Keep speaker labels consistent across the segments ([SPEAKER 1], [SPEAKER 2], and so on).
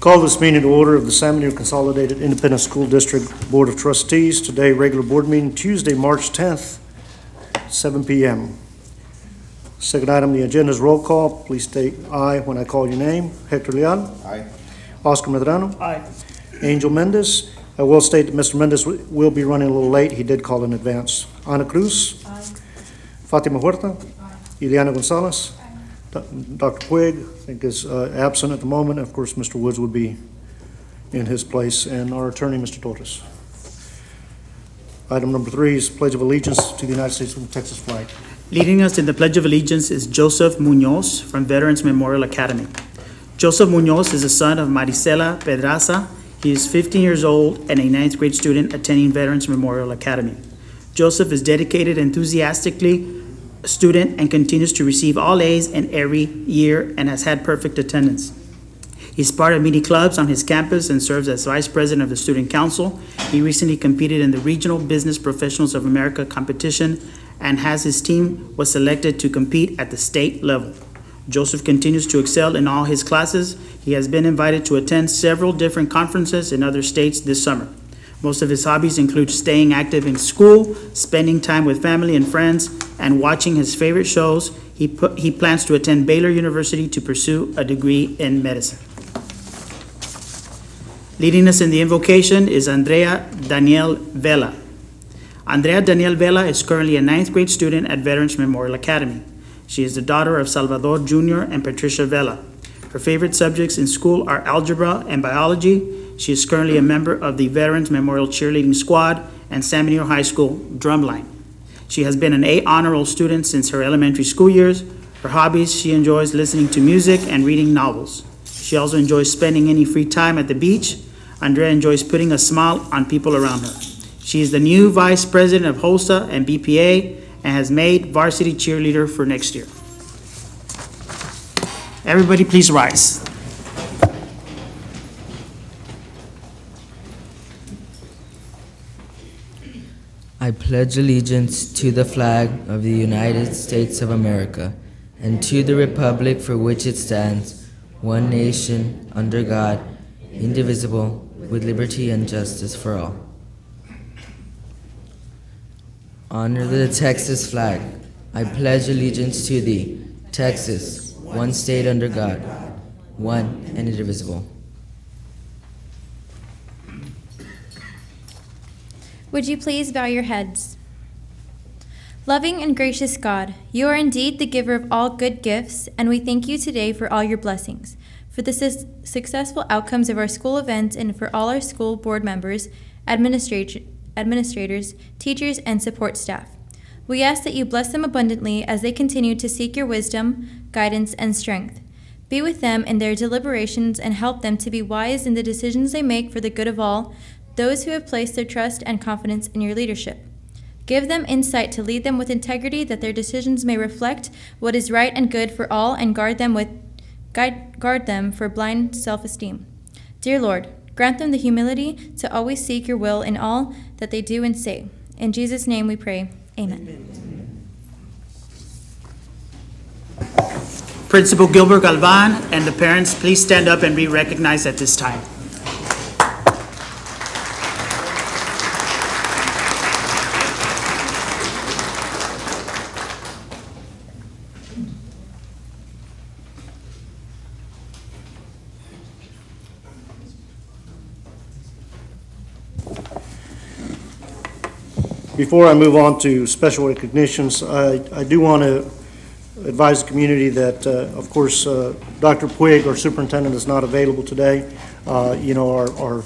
[SPEAKER 1] Call this meeting to order of the San Benito Consolidated Independent School District Board of Trustees. Today, regular board meeting, Tuesday, March 10th, 7 p.m. Second item on the agenda is roll call. Please state aye when I call your name. Hector Leal.
[SPEAKER 2] Aye.
[SPEAKER 1] Oscar Medrano.
[SPEAKER 3] Aye.
[SPEAKER 1] Angel Mendez. I will state that Mr. Mendez will be running a little late. He did call in advance. Ana Cruz.
[SPEAKER 3] Aye.
[SPEAKER 1] Fatima Huerta.
[SPEAKER 3] Aye.
[SPEAKER 1] Ileana Gonzalez.
[SPEAKER 3] Aye.
[SPEAKER 1] Dr. Puig, I think, is absent at the moment. Of course, Mr. Woods would be in his place, and our attorney, Mr. Torres. Item number 3 is Pledge of Allegiance to the United States with the Texas flag.
[SPEAKER 3] Leading us in the Pledge of Allegiance is Joseph Munoz from Veterans Memorial Academy. Joseph Munoz is the son of Marisela Pedraza. He is 15 years old and a 9th grade student attending Veterans Memorial Academy. Joseph is dedicated, enthusiastically a student and continues to receive all A's in every year and has had perfect attendance. He's part of many clubs on his campus and serves as vice president of the student council. He recently competed in the Regional Business Professionals of America competition and his team was selected to compete at the state level. Joseph continues to excel in all his classes. He has been invited to attend several different conferences in other states this summer. Most of his hobbies include staying active in school, spending time with family and friends, and watching his favorite shows. He plans to attend Baylor University to pursue a degree in medicine. Leading us in the invocation is Andrea Danielle Vela. Andrea Danielle Vela is currently a 9th grade student at Veterans Memorial Academy. She is the daughter of Salvador Jr. and Patricia Vela. Her favorite subjects in school are algebra and biology. She is currently a member of the Veterans Memorial Cheerleading Squad and San Benito High School Drumline. She has been an A honor roll student since her elementary school years. Her hobbies, she enjoys listening to music and reading novels. She also enjoys spending any free time at the beach. Andrea enjoys putting a smile on people around her. She is the new vice president of HOSA and BPA and has made varsity cheerleader for next year. Everybody please rise.
[SPEAKER 4] I pledge allegiance to the flag of the United States of America and to the republic for which it stands, one nation, under God, indivisible, with liberty and justice for all. Honor the Texas flag. I pledge allegiance to thee, Texas, one state under God, one and indivisible.
[SPEAKER 5] Would you please bow your heads? Loving and gracious God, you are indeed the giver of all good gifts, and we thank you today for all your blessings, for the successful outcomes of our school events, and for all our school board members, administrators, teachers, and support staff. We ask that you bless them abundantly as they continue to seek your wisdom, guidance, and strength. Be with them in their deliberations and help them to be wise in the decisions they make for the good of all, those who have placed their trust and confidence in your leadership. Give them insight to lead them with integrity, that their decisions may reflect what is right and good for all, and guard them for blind self-esteem. Dear Lord, grant them the humility to always seek your will in all that they do and say. In Jesus' name we pray. Amen.
[SPEAKER 3] Principal Gilbert Galvan and the parents, please stand up and be recognized at this time.
[SPEAKER 1] Before I move on to special recognitions, I do want to advise the community that, of course, Dr. Puig, our superintendent, is not available today. Our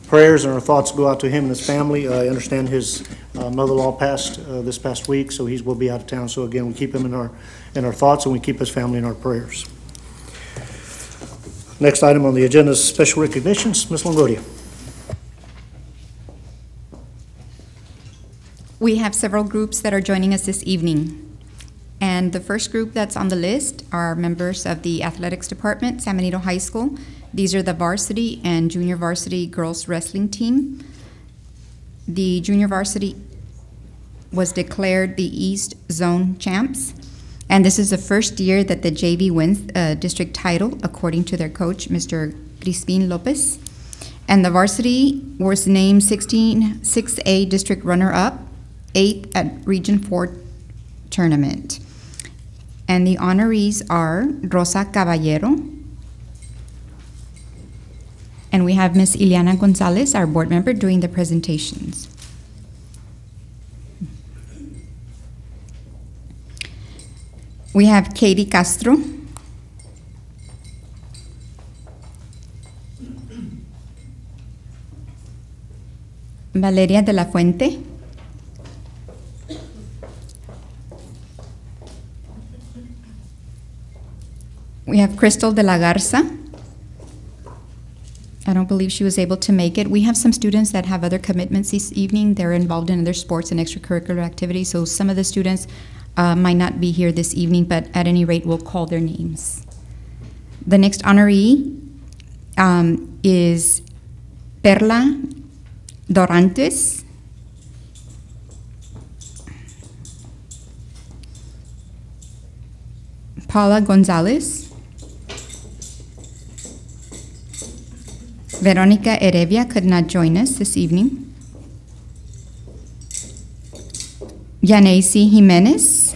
[SPEAKER 1] prayers and our thoughts go out to him and his family. I understand his mother-in-law passed this past week, so he will be out of town. So again, we keep him in our thoughts, and we keep his family in our prayers. Next item on the agenda is special recognitions. Ms. Longoria.
[SPEAKER 6] We have several groups that are joining us this evening. And the first group that's on the list are members of the athletics department, San Benito High School. These are the varsity and junior varsity girls wrestling team. The junior varsity was declared the East Zone champs, And this is the first year that the JV wins district title, according to their coach, Mr. Crispin Lopez. And the varsity was named 6A district runner-up, 8th at Region 4 tournament. And the honorees are Rosa Caballero. And we have Ms. Ileana Gonzalez, our board member, doing the presentations. We have Katie Castro. Valeria de la Fuente. We have Crystal de la Garza. I don't believe she was able to make it. We have some students that have other commitments this evening. They're involved in other sports and extracurricular activities, so some of the students might not be here this evening, but at any rate, we'll call their names. The next honoree is Perla Dorantes. Paula Gonzalez. Veronica Heredia could not join us this evening. Yanesi Jimenez.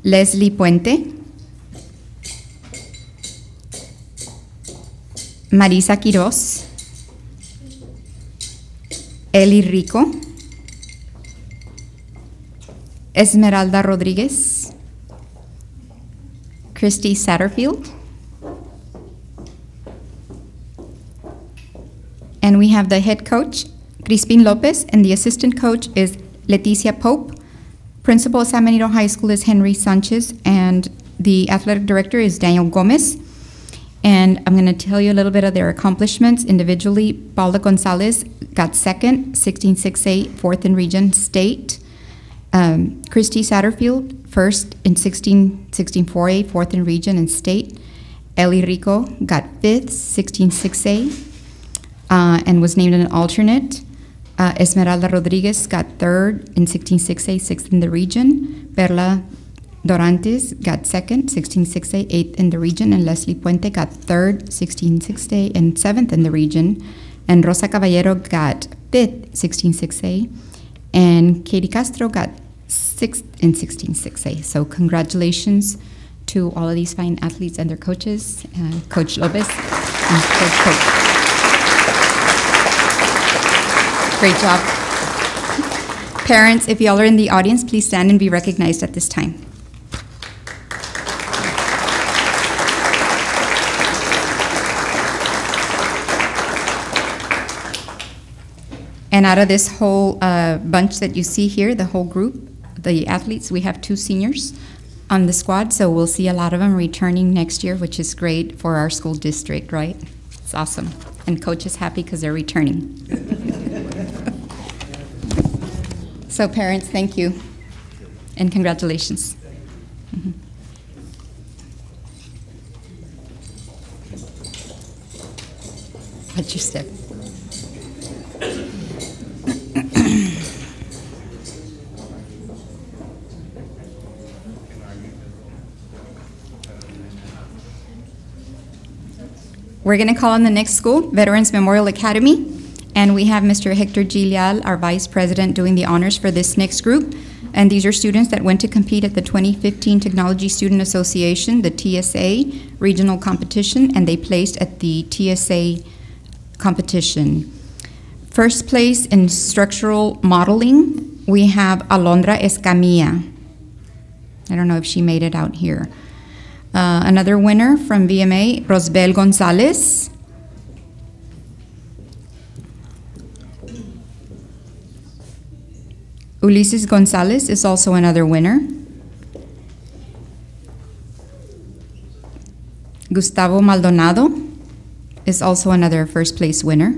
[SPEAKER 6] Leslie Puente. Marisa Quiroz. Eli Rico. Esmeralda Rodriguez. Christy Satterfield. And we have the head coach, Crispin Lopez, and the assistant coach is Leticia Pope. Principal of San Benito High School is Henry Sanchez, and the athletic director is Daniel Gomez. And I'm going to tell you a little bit of their accomplishments individually. Paula Gonzalez got second, 16-6A, fourth in region state. Christy Satterfield, first in 16-4A, fourth in region and state. Eli Rico got fifth, 16-6A. And was named an alternate. Esmeralda Rodriguez got third in 16-6A, sixth in the region. Perla Dorantes got second, 16-6A, eighth in the region. And Leslie Puente got third, 16-6A, and seventh in the region. And Rosa Caballero got fifth, 16-6A. And Katie Castro got sixth in 16-6A. So congratulations to all of these fine athletes and their coaches, Coach Lopez and Coach Pope. Great job. Parents, if y'all are in the audience, please stand and be recognized at this time. And out of this whole bunch that you see here, the whole group, the athletes, we have 2 seniors on the squad, so we'll see a lot of them returning next year, which is great for our school district, right? It's awesome. And Coach is happy because they're returning. So parents, thank you, and congratulations. Mm-hmm. Watch your step. We're going to call on the next school, Veterans Memorial Academy. And we have Mr. Hector G. Leal, our vice president, doing the honors for this next group. And these are students that went to compete at the 2015 Technology Student Association, the TSA regional competition, and they placed at the TSA competition. First place in structural modeling, we have Alondra Escamilla. I don't know if she made it out here. Another winner from VMA, Rosbel Gonzalez. Ulises Gonzalez is also another winner. Gustavo Maldonado is also another first place winner.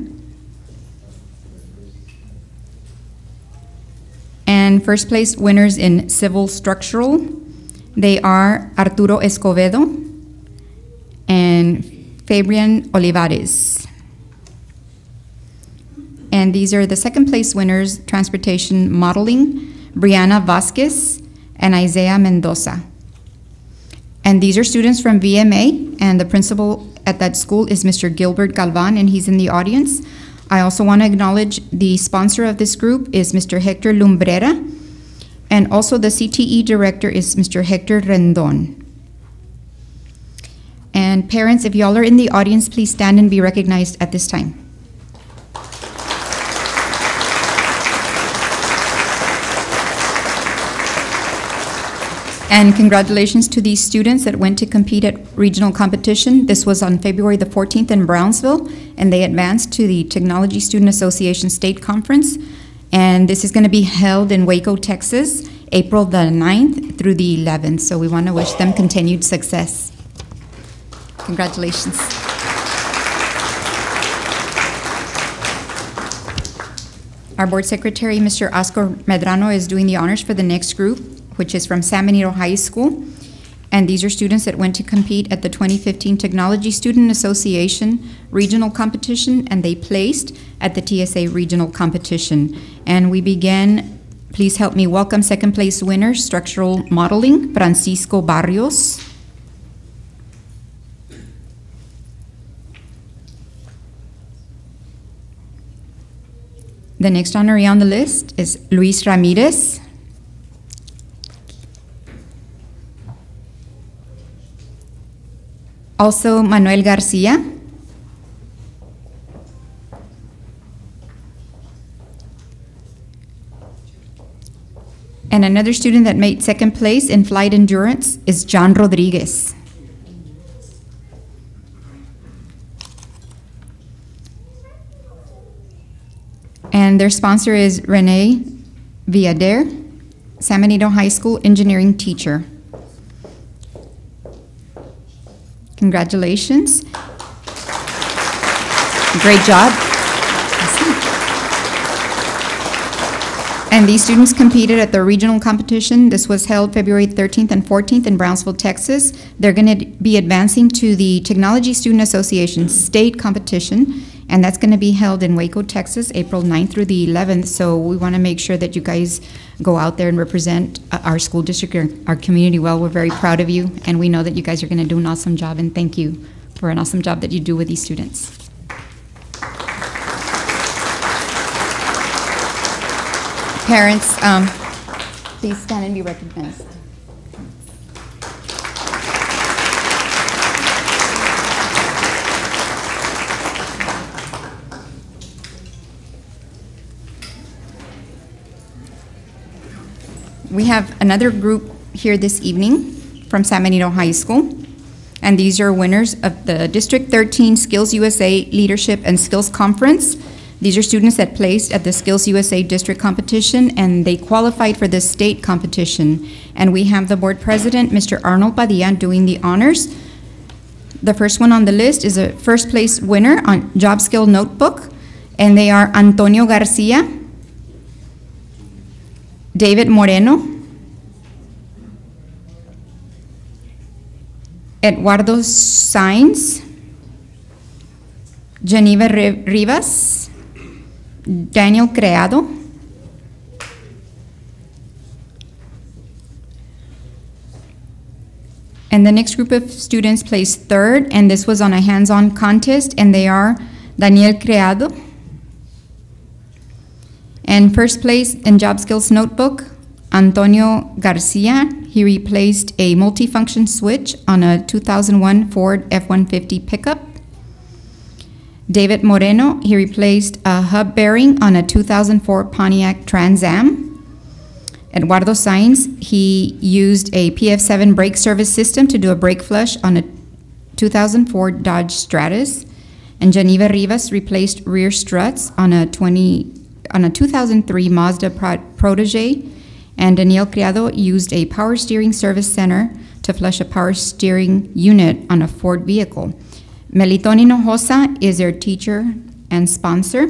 [SPEAKER 6] And first place winners in civil structural, they are Arturo Escobedo and Fabian Olivares. And these are the second place winners, transportation modeling, Brianna Vasquez, and Isaiah Mendoza. And these are students from VMA, and the principal at that school is Mr. Gilbert Galvan, and he's in the audience. I also want to acknowledge the sponsor of this group is Mr. Hector Lumbrera, and also the CTE director is Mr. Hector Rendon. And parents, if y'all are in the audience, please stand and be recognized at this time. And congratulations to these students that went to compete at regional competition. This was on February the 14th in Brownsville, and they advanced to the Technology Student Association State Conference. And this is going to be held in Waco, Texas, April the 9th through the 11th. So we want to wish them continued success. Congratulations. Our board secretary, Mr. Oscar Medrano, is doing the honors for the next group, which is from San Benito High School. And these are students that went to compete at the 2015 Technology Student Association Regional Competition, and they placed at the TSA Regional Competition. And we began, please help me welcome second place winner, Structural Modeling, Francisco Barrios. The next honoree on the list is Luis Ramirez. Also, Manuel Garcia. And another student that made second place in flight endurance is John Rodriguez. And their sponsor is Renee Villader, San Benito High School engineering teacher. Congratulations. Great job. And these students competed at the regional competition. This was held February 13th and 14th in Brownsville, Texas. They're going to be advancing to the Technology Student Association state competition, and that's going to be held in Waco, Texas, April 9th through the 11th. So we want to make sure that you guys go out there and represent our school district, our community well. We're very proud of you, and we know that you guys are going to do an awesome job, and thank you for an awesome job that you do with these students. Parents, please stand and be recognized. We have another group here this evening from San Benito High School, and these are winners of the District 13 Skills USA Leadership and Skills Conference. These are students that placed at the Skills USA District Competition, and they qualified for the state competition. And we have the board president, Mr. Arnold Padilla, doing the honors. The first one on the list is a first place winner on Job Skill Notebook, and they are Antonio Garcia, David Moreno, Eduardo Sainz, Geneva Rivas, Daniel Creado, and the next group of students placed third, and this was on a hands-on contest, and they are Daniel Creado. And first place in Job Skills Notebook, Antonio Garcia. He replaced a multifunction switch on a 2001 Ford F-150 pickup. David Moreno, he replaced a hub bearing on a 2004 Pontiac Trans Am. Eduardo Sainz, he used a PF7 brake service system to do a brake flush on a 2004 Dodge Stratus. And Geneva Rivas replaced rear struts on a 2003 Mazda Protege. And Daniel Criado used a power steering service center to flush a power steering unit on a Ford vehicle. Melitón Hinojosa is their teacher and sponsor.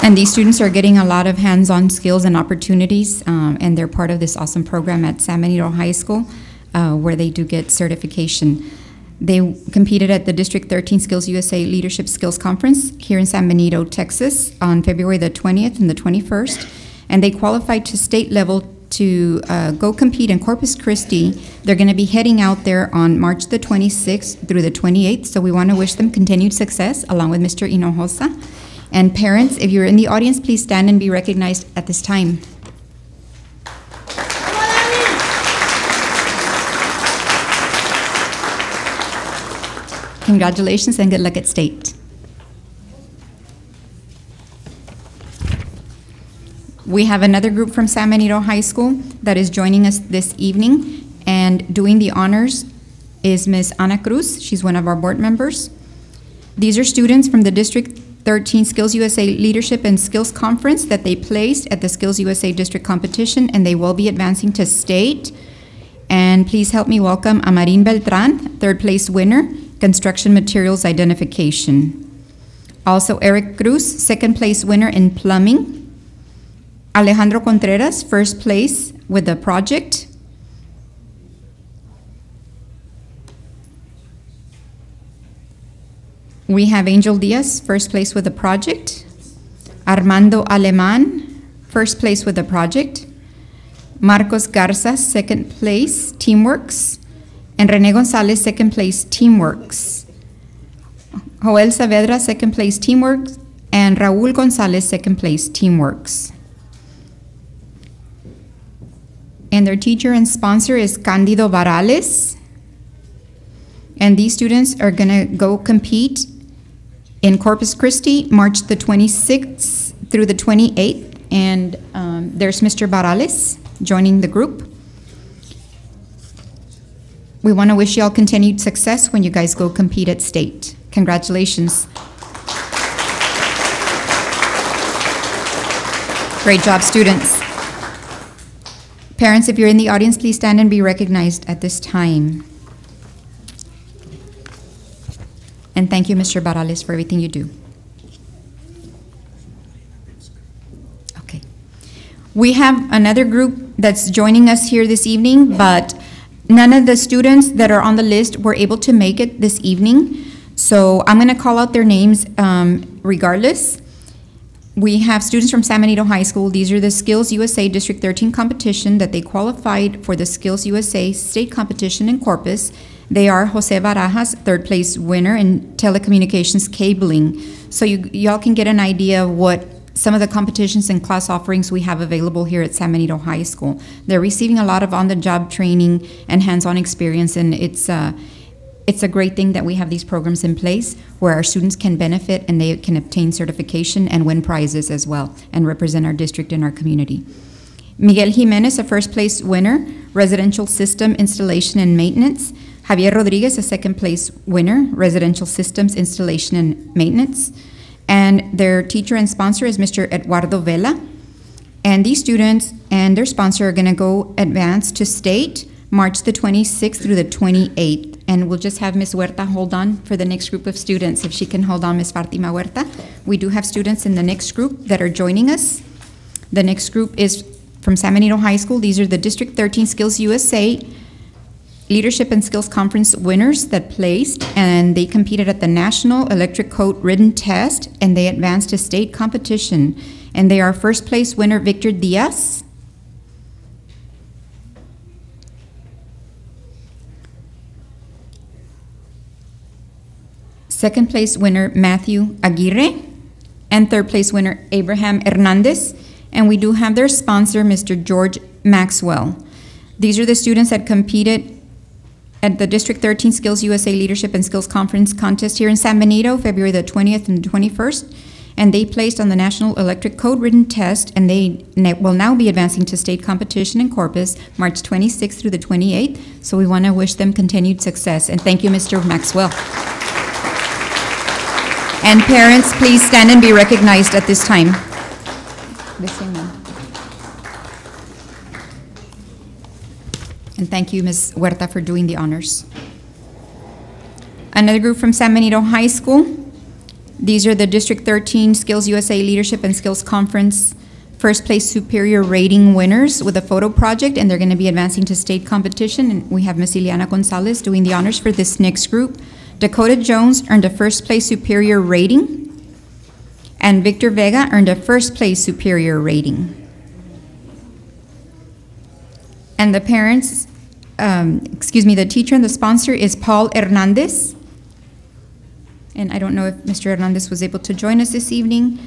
[SPEAKER 6] And these students are getting a lot of hands-on skills and opportunities, and they're part of this awesome program at San Benito High School, where they do get certification. They competed at the District 13 Skills USA Leadership Skills Conference here in San Benito, Texas on February the 20th and the 21st. And they qualified to state level to go compete in Corpus Christi. They're going to be heading out there on March the 26th through the 28th. So we want to wish them continued success along with Mr. Hinojosa. And parents, if you're in the audience, please stand and be recognized at this time. Congratulations and good luck at state. We have another group from San Benito High School that is joining us this evening, and doing the honors is Ms. Ana Cruz. She's one of our board members. These are students from the District 13 Skills USA Leadership and Skills Conference that they placed at the Skills USA District Competition, and they will be advancing to state. And please help me welcome Amarin Beltran, third place winner, Construction Materials Identification. Also, Eric Cruz, second place winner in Plumbing. Alejandro Contreras, first place with the project. We have Angel Diaz, first place with the project. Armando Aleman, first place with the project. Marcos Garza, second place, Teamworks. And Rene Gonzalez, second place, Teamworks. Joel Saavedra, second place, Teamworks. And Raul Gonzalez, second place, Teamworks. And their teacher and sponsor is Candido Varales. And these students are going to go compete in Corpus Christi, March the 26th through the 28th. And there's Mr. Varales joining the group. We want to wish you all continued success when you guys go compete at state. Congratulations. Great job, students. Parents, if you're in the audience, please stand and be recognized at this time. And thank you, Mr. Barales, for everything you do. Okay. We have another group that's joining us here this evening, but none of the students that are on the list were able to make it this evening. So I'm going to call out their names regardless. We have students from San Benito High School. These are the Skills USA District 13 competition that they qualified for the Skills USA state competition in Corpus. They are Jose Barajas, third place winner in telecommunications cabling. So y'all can get an idea of what some of the competitions and class offerings we have available here at San Benito High School. They're receiving a lot of on-the-job training and hands-on experience, and it's a great thing that we have these programs in place where our students can benefit and they can obtain certification and win prizes as well and represent our district and our community. Miguel Jimenez, a first place winner, residential system installation and maintenance. Javier Rodriguez, a second place winner, residential systems installation and maintenance. And their teacher and sponsor is Mr. Eduardo Vela. And these students and their sponsor are going to go advance to state March the 26th through the 28th. And we'll just have Ms. Huerta hold on for the next group of students. If she can hold on, Ms. Fatima Huerta. We do have students in the next group that are joining us. The next group is from San Benito High School. These are the District 13 Skills USA Leadership and Skills Conference winners that placed, and they competed at the National Electric Code Written Test, and they advanced to state competition. And they are first place winner Victor Diaz, second place winner Matthew Aguirre, and third place winner Abraham Hernandez. And we do have their sponsor, Mr. George Maxwell. These are the students that competed at the District 13 Skills USA Leadership and Skills Conference contest here in San Benito, February the 20th and 21st. And they placed on the National Electric Code Written Test, and they will now be advancing to state competition in Corpus, March 26th through the 28th. So we want to wish them continued success. And thank you, Mr. Maxwell. And parents, please stand and be recognized at this time. And thank you, Ms. Huerta, for doing the honors. Another group from San Benito High School. These are the District 13 Skills USA Leadership and Skills Conference first place superior rating winners with a photo project, and they're going to be advancing to state competition. And we have Miss Ileana Gonzalez doing the honors for this next group. Dakota Jones earned a first place superior rating, and Victor Vega earned a first place superior rating. And the parents, the teacher and the sponsor is Paul Hernandez. And I don't know if Mr. Hernandez was able to join us this evening.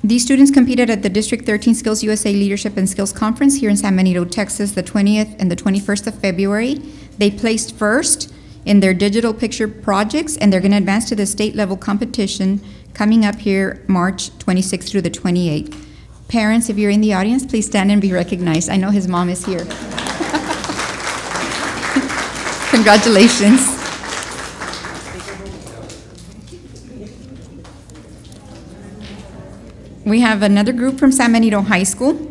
[SPEAKER 6] These students competed at the District 13 Skills USA Leadership and Skills Conference here in San Benito, Texas, the 20th and the 21st of February. They placed first in their digital picture projects, and they're going to advance to the state level competition coming up here March 26th through the 28th. Parents, if you're in the audience, please stand and be recognized. I know his mom is here. Congratulations. We have another group from San Benito High School.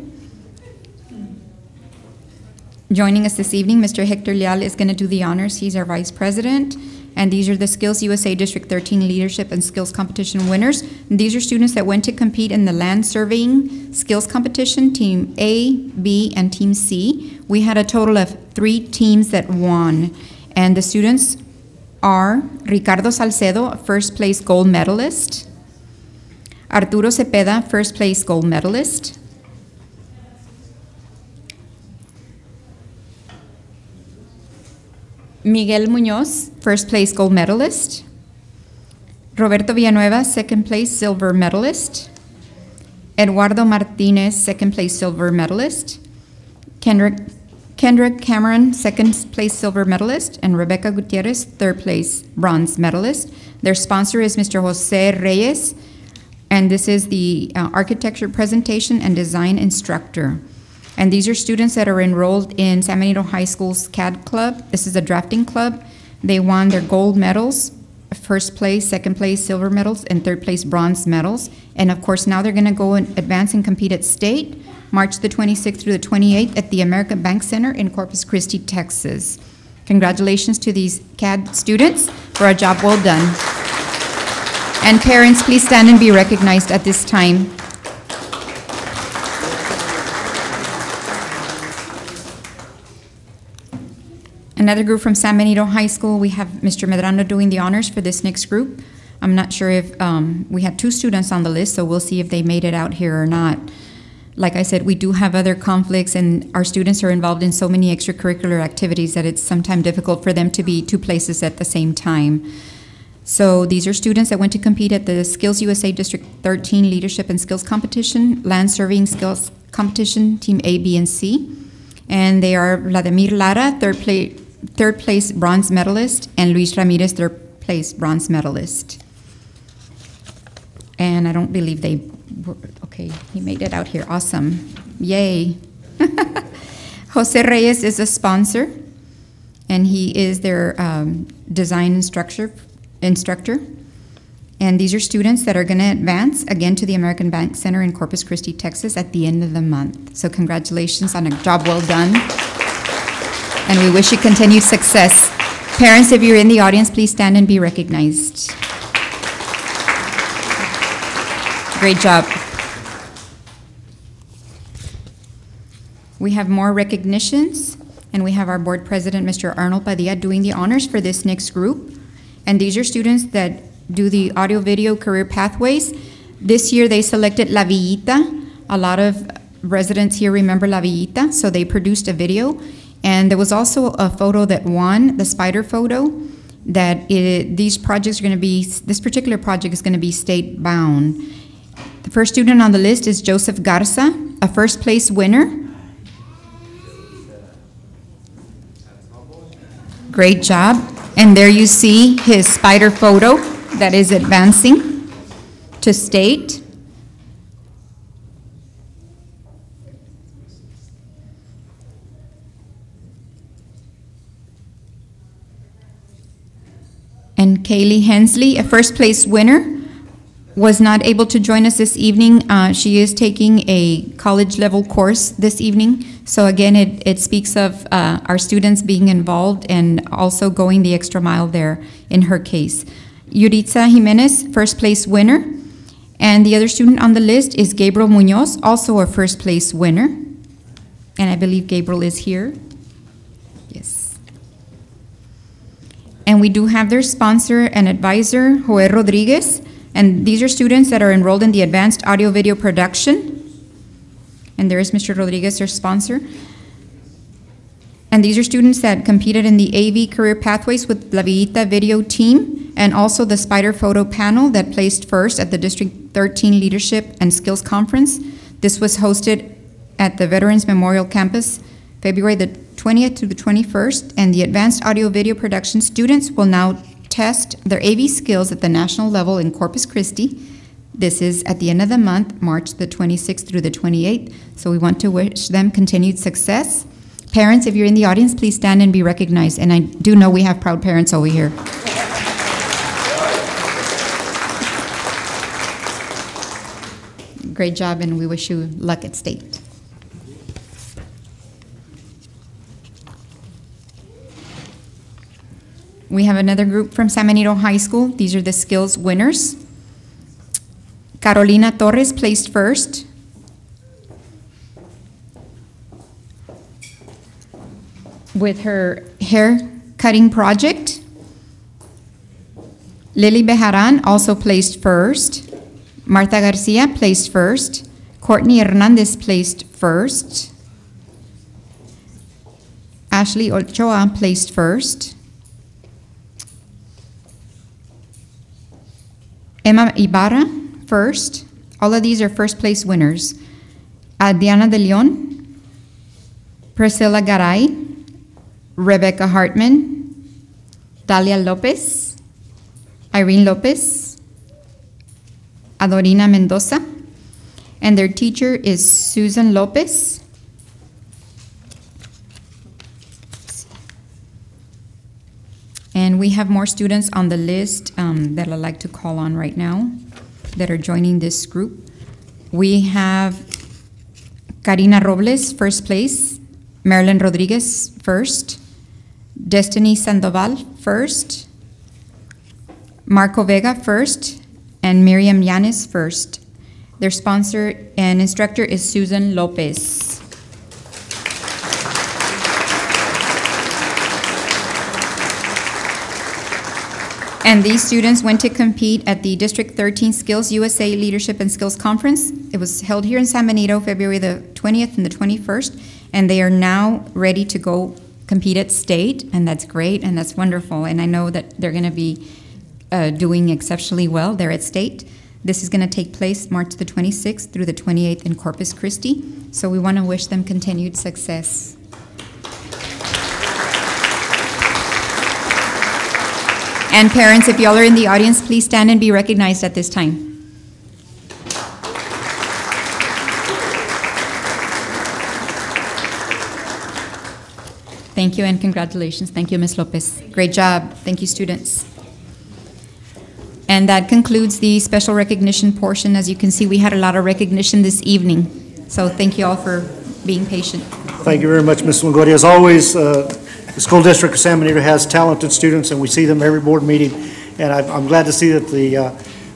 [SPEAKER 6] Joining us this evening, Mr. Hector Leal is going to do the honors. He's our vice president. And these are the Skills USA District 13 Leadership and Skills Competition winners. And these are students that went to compete in the land surveying skills competition, Team A, B, and Team C. We had a total of 3 teams that won. And the students are Ricardo Salcedo, first place gold medalist. Arturo Cepeda, first place gold medalist. Miguel Muñoz, first place gold medalist. Roberto Villanueva, second place silver medalist. Eduardo Martinez, second place silver medalist. Kendra Cameron, second place silver medalist. And Rebecca Gutierrez, third place bronze medalist. Their sponsor is Mr. Jose Reyes, and this is the architecture presentation and design instructor. And these are students that are enrolled in San Benito High School's CAD club. This is a drafting club. They won their gold medals, first place, second place silver medals, and third place bronze medals. And of course, now they're gonna go and advance and compete at state, March the 26th through the 28th at the American Bank Center in Corpus Christi, Texas. Congratulations to these CAD students for a job well done. And parents, please stand and be recognized at this time. Another group from San Benito High School, we have Mr. Medrano doing the honors for this next group. I'm not sure if, we had 2 students on the list, so we'll see if they made it out here or not. Like I said, we do have other conflicts, and our students are involved in so many extracurricular activities that it's sometimes difficult for them to be 2 places at the same time. So these are students that went to compete at the Skills USA District 13 Leadership and Skills Competition, Land Surveying Skills Competition, Team A, B, and C. And they are Vladimir Lara, third place bronze medalist, and Luis Ramirez, third place bronze medalist. And I don't believe they were, okay, he made it out here. Awesome. Yay. Jose Reyes is a sponsor, and he is their design instructor. And these are students that are going to advance again to the American Bank Center in Corpus Christi, Texas at the end of the month. So congratulations on a job well done. And we wish you continued success. Parents, if you're in the audience, please stand and be recognized. Great job. We have more recognitions, and we have our board president, Mr. Arnold Padilla, doing the honors for this next group. And these are students that do the audio-video career pathways. This year they selected La Villita. A lot of residents here remember La Villita, so they produced a video. And there was also a photo that won, the spider photo, that these projects are going to be, this particular project is going to be state-bound. The first student on the list is Joseph Garza, a first-place winner. Great job. And there you see his spider photo that is advancing to state. And Kaylee Hensley, a first place winner, was not able to join us this evening. She is taking a college level course this evening. So again, it speaks of our students being involved and also going the extra mile there in her case. Yuritza Jimenez, first place winner. And the other student on the list is Gabriel Munoz, also a first place winner. And I believe Gabriel is here. Yes. And we do have their sponsor and advisor, Joel Rodriguez. And these are students that are enrolled in the advanced audio video production. And there is Mr. Rodriguez, their sponsor. And these are students that competed in the AV Career Pathways with La Villita Video Team, and also the Spider Photo Panel that placed first at the District 13 Leadership and Skills Conference. This was hosted at the Veterans Memorial Campus, February the 20th to the 21st, and the advanced audio video production students will now test their AV skills at the national level in Corpus Christi. This is at the end of the month, March the 26th through the 28th, so we want to wish them continued success. Parents, if you're in the audience, please stand and be recognized. And I do know we have proud parents over here. Great job, and we wish you luck at state. We have another group from San Benito High School. These are the skills winners. Carolina Torres placed first. With her hair cutting project. Lily Bejaran also placed first. Marta Garcia placed first. Courtney Hernandez placed first. Ashley Ochoa placed first. Emma Ibarra first. All of these are first place winners. Adriana de Leon, Priscilla Garay, Rebecca Hartman, Dalia Lopez, Irene Lopez, Adorina Mendoza, and their teacher is Susan Lopez. And we have more students on the list that I'd like to call on right now that are joining this group. We have Karina Robles, first place, Marilyn Rodriguez, first, Destiny Sandoval, first, Marco Vega, first, and Miriam Yanes, first. Their sponsor and instructor is Susan Lopez. And these students went to compete at the District 13 Skills USA Leadership and Skills Conference. It was held here in San Benito, February the 20th and the 21st, and they are now ready to go compete at state, and that's great, and that's wonderful, and I know that they're going to be doing exceptionally well there at state. This is going to take place March the 26th through the 28th in Corpus Christi, so we want to wish them continued success. And parents, if y'all are in the audience, please stand and be recognized at this time. Thank you and congratulations. Thank you, Ms. Lopez. Great job. Thank you, students. And that concludes the special recognition portion. As you can see, we had a lot of recognition this evening. So thank you all for being patient.
[SPEAKER 1] Thank you very much, Ms. Longoria. As always, the School District of San Benito has talented students, and we see them every board meeting. And I'm glad to see that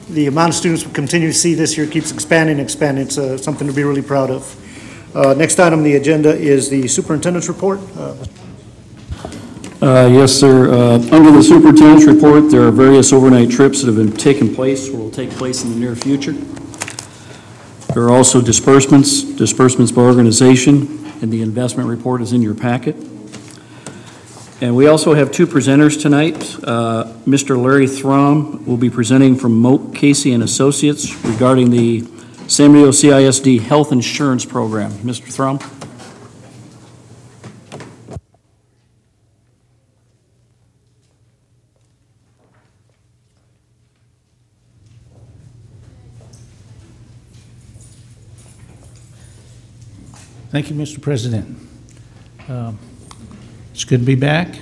[SPEAKER 1] the amount of students we continue to see this year keeps expanding and expanding. It's something to be really proud of. Next item on the agenda is the superintendent's report.
[SPEAKER 2] Yes, sir. Under the superintendent's report, there are various overnight trips that have been taking place or will take place in the near future. There are also disbursements by organization, and the investment report is in your packet. And we also have two presenters tonight. Mr. Larry Throm will be presenting from Moat Casey and Associates regarding the San Benito CISD Health Insurance Program. Mr. Throm.
[SPEAKER 7] Thank you, Mr. President. It's good to be back.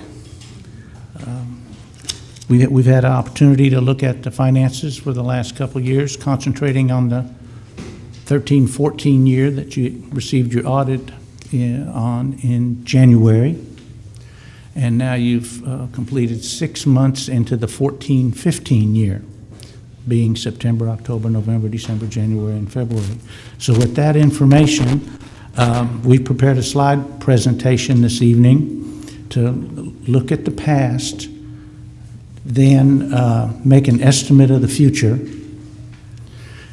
[SPEAKER 7] We've had an opportunity to look at the finances for the last couple of years, concentrating on the 13-14 year that you received your audit in January. And now you've completed 6 months into the 14-15 year. being September, October, November, December, January, and February. So with that information, we prepared a slide presentation this evening to look at the past, then make an estimate of the future,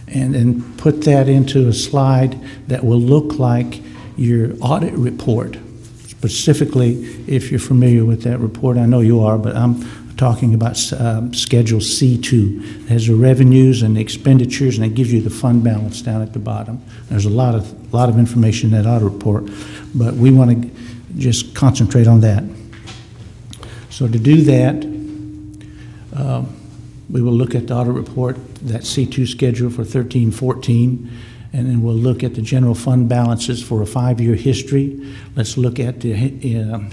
[SPEAKER 7] and then put that into a slide that will look like your audit report. Specifically, if you're familiar with that report, I know you are, but I'm talking about Schedule C2. It has the revenues and the expenditures, and it gives you the fund balance down at the bottom. There's a lot of information in that audit report, but we want to just concentrate on that. So to do that, we will look at the audit report, that C2 schedule for 13-14, and then we'll look at the general fund balances for a 5-year history. Let's look at the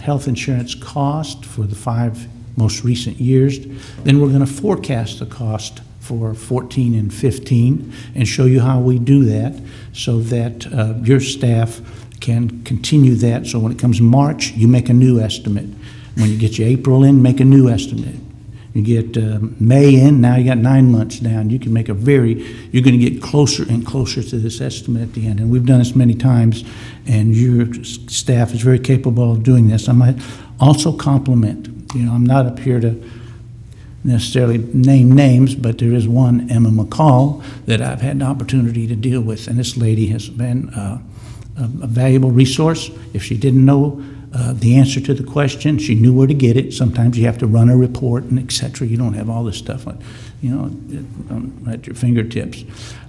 [SPEAKER 7] health insurance cost for the 5 most recent years. Then we're going to forecast the cost for 14 and 15 and show you how we do that so that your staff can continue that. So when it comes March, you make a new estimate. When you get your April in, make a new estimate. You get May in, now you got 9 months down. You can make you're going to get closer and closer to this estimate at the end. And we've done this many times, and your staff is very capable of doing this. I might also compliment, I'm not up here to necessarily name names, but there is one, Emma McCall, that I've had an opportunity to deal with. And this lady has been a valuable resource. If she didn't know the answer to the question, she knew where to get it. Sometimes you have to run a report and et cetera. You don't have all this stuff at your fingertips.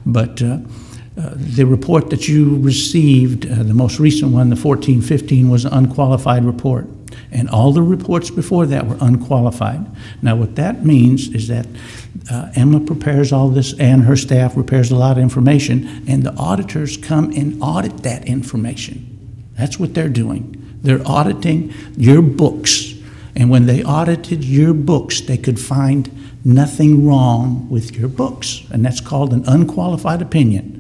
[SPEAKER 7] But the report that you received, the most recent one, the 14-15, was an unqualified report. And all the reports before that were unqualified. Now what that means is that Emma prepares all this, and her staff prepares a lot of information, and the auditors come and audit that information. That's what they're doing. They're auditing your books. And when they audited your books, they could find nothing wrong with your books. And that's called an unqualified opinion.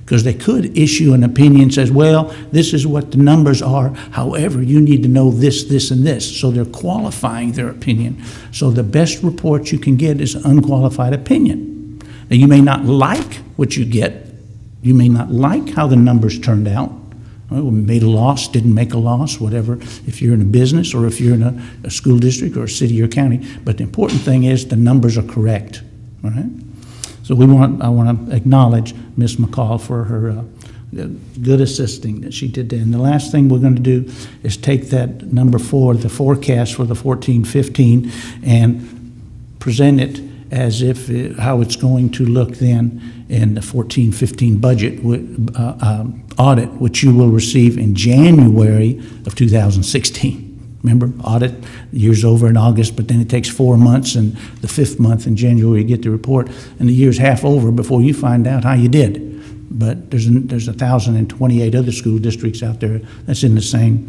[SPEAKER 7] Because they could issue an opinion that says, well, this is what the numbers are. However, you need to know this, this, and this. So they're qualifying their opinion. So the best report you can get is an unqualified opinion. Now, you may not like what you get. You may not like how the numbers turned out. Well, we made a loss, didn't make a loss, whatever, if you're in a business or if you're in a school district or a city or county. But the important thing is the numbers are correct. All right? So I want to acknowledge Ms. McCall for her good assisting that she did. And the last thing we're going to do is take that number 4, the forecast for the 14-15, and present it as if how it's going to look then in the 14-15 budget audit, which you will receive in January of 2016. Remember, audit, the year's over in August, but then it takes 4 months, and the 5th month in January you get the report, and the year's half over before you find out how you did. But there's 1,028 other school districts out there that's in the same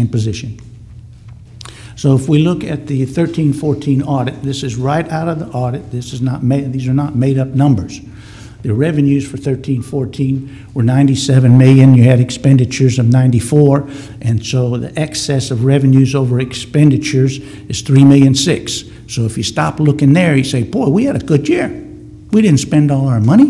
[SPEAKER 7] position. So if we look at the 13-14 audit, this is right out of the audit. These are not made up numbers. The revenues for 13-14 were $97 million. You had expenditures of $94, and so the excess of revenues over expenditures is $3.6 million. So if you stop looking there, you say, boy, we had a good year. We didn't spend all our money,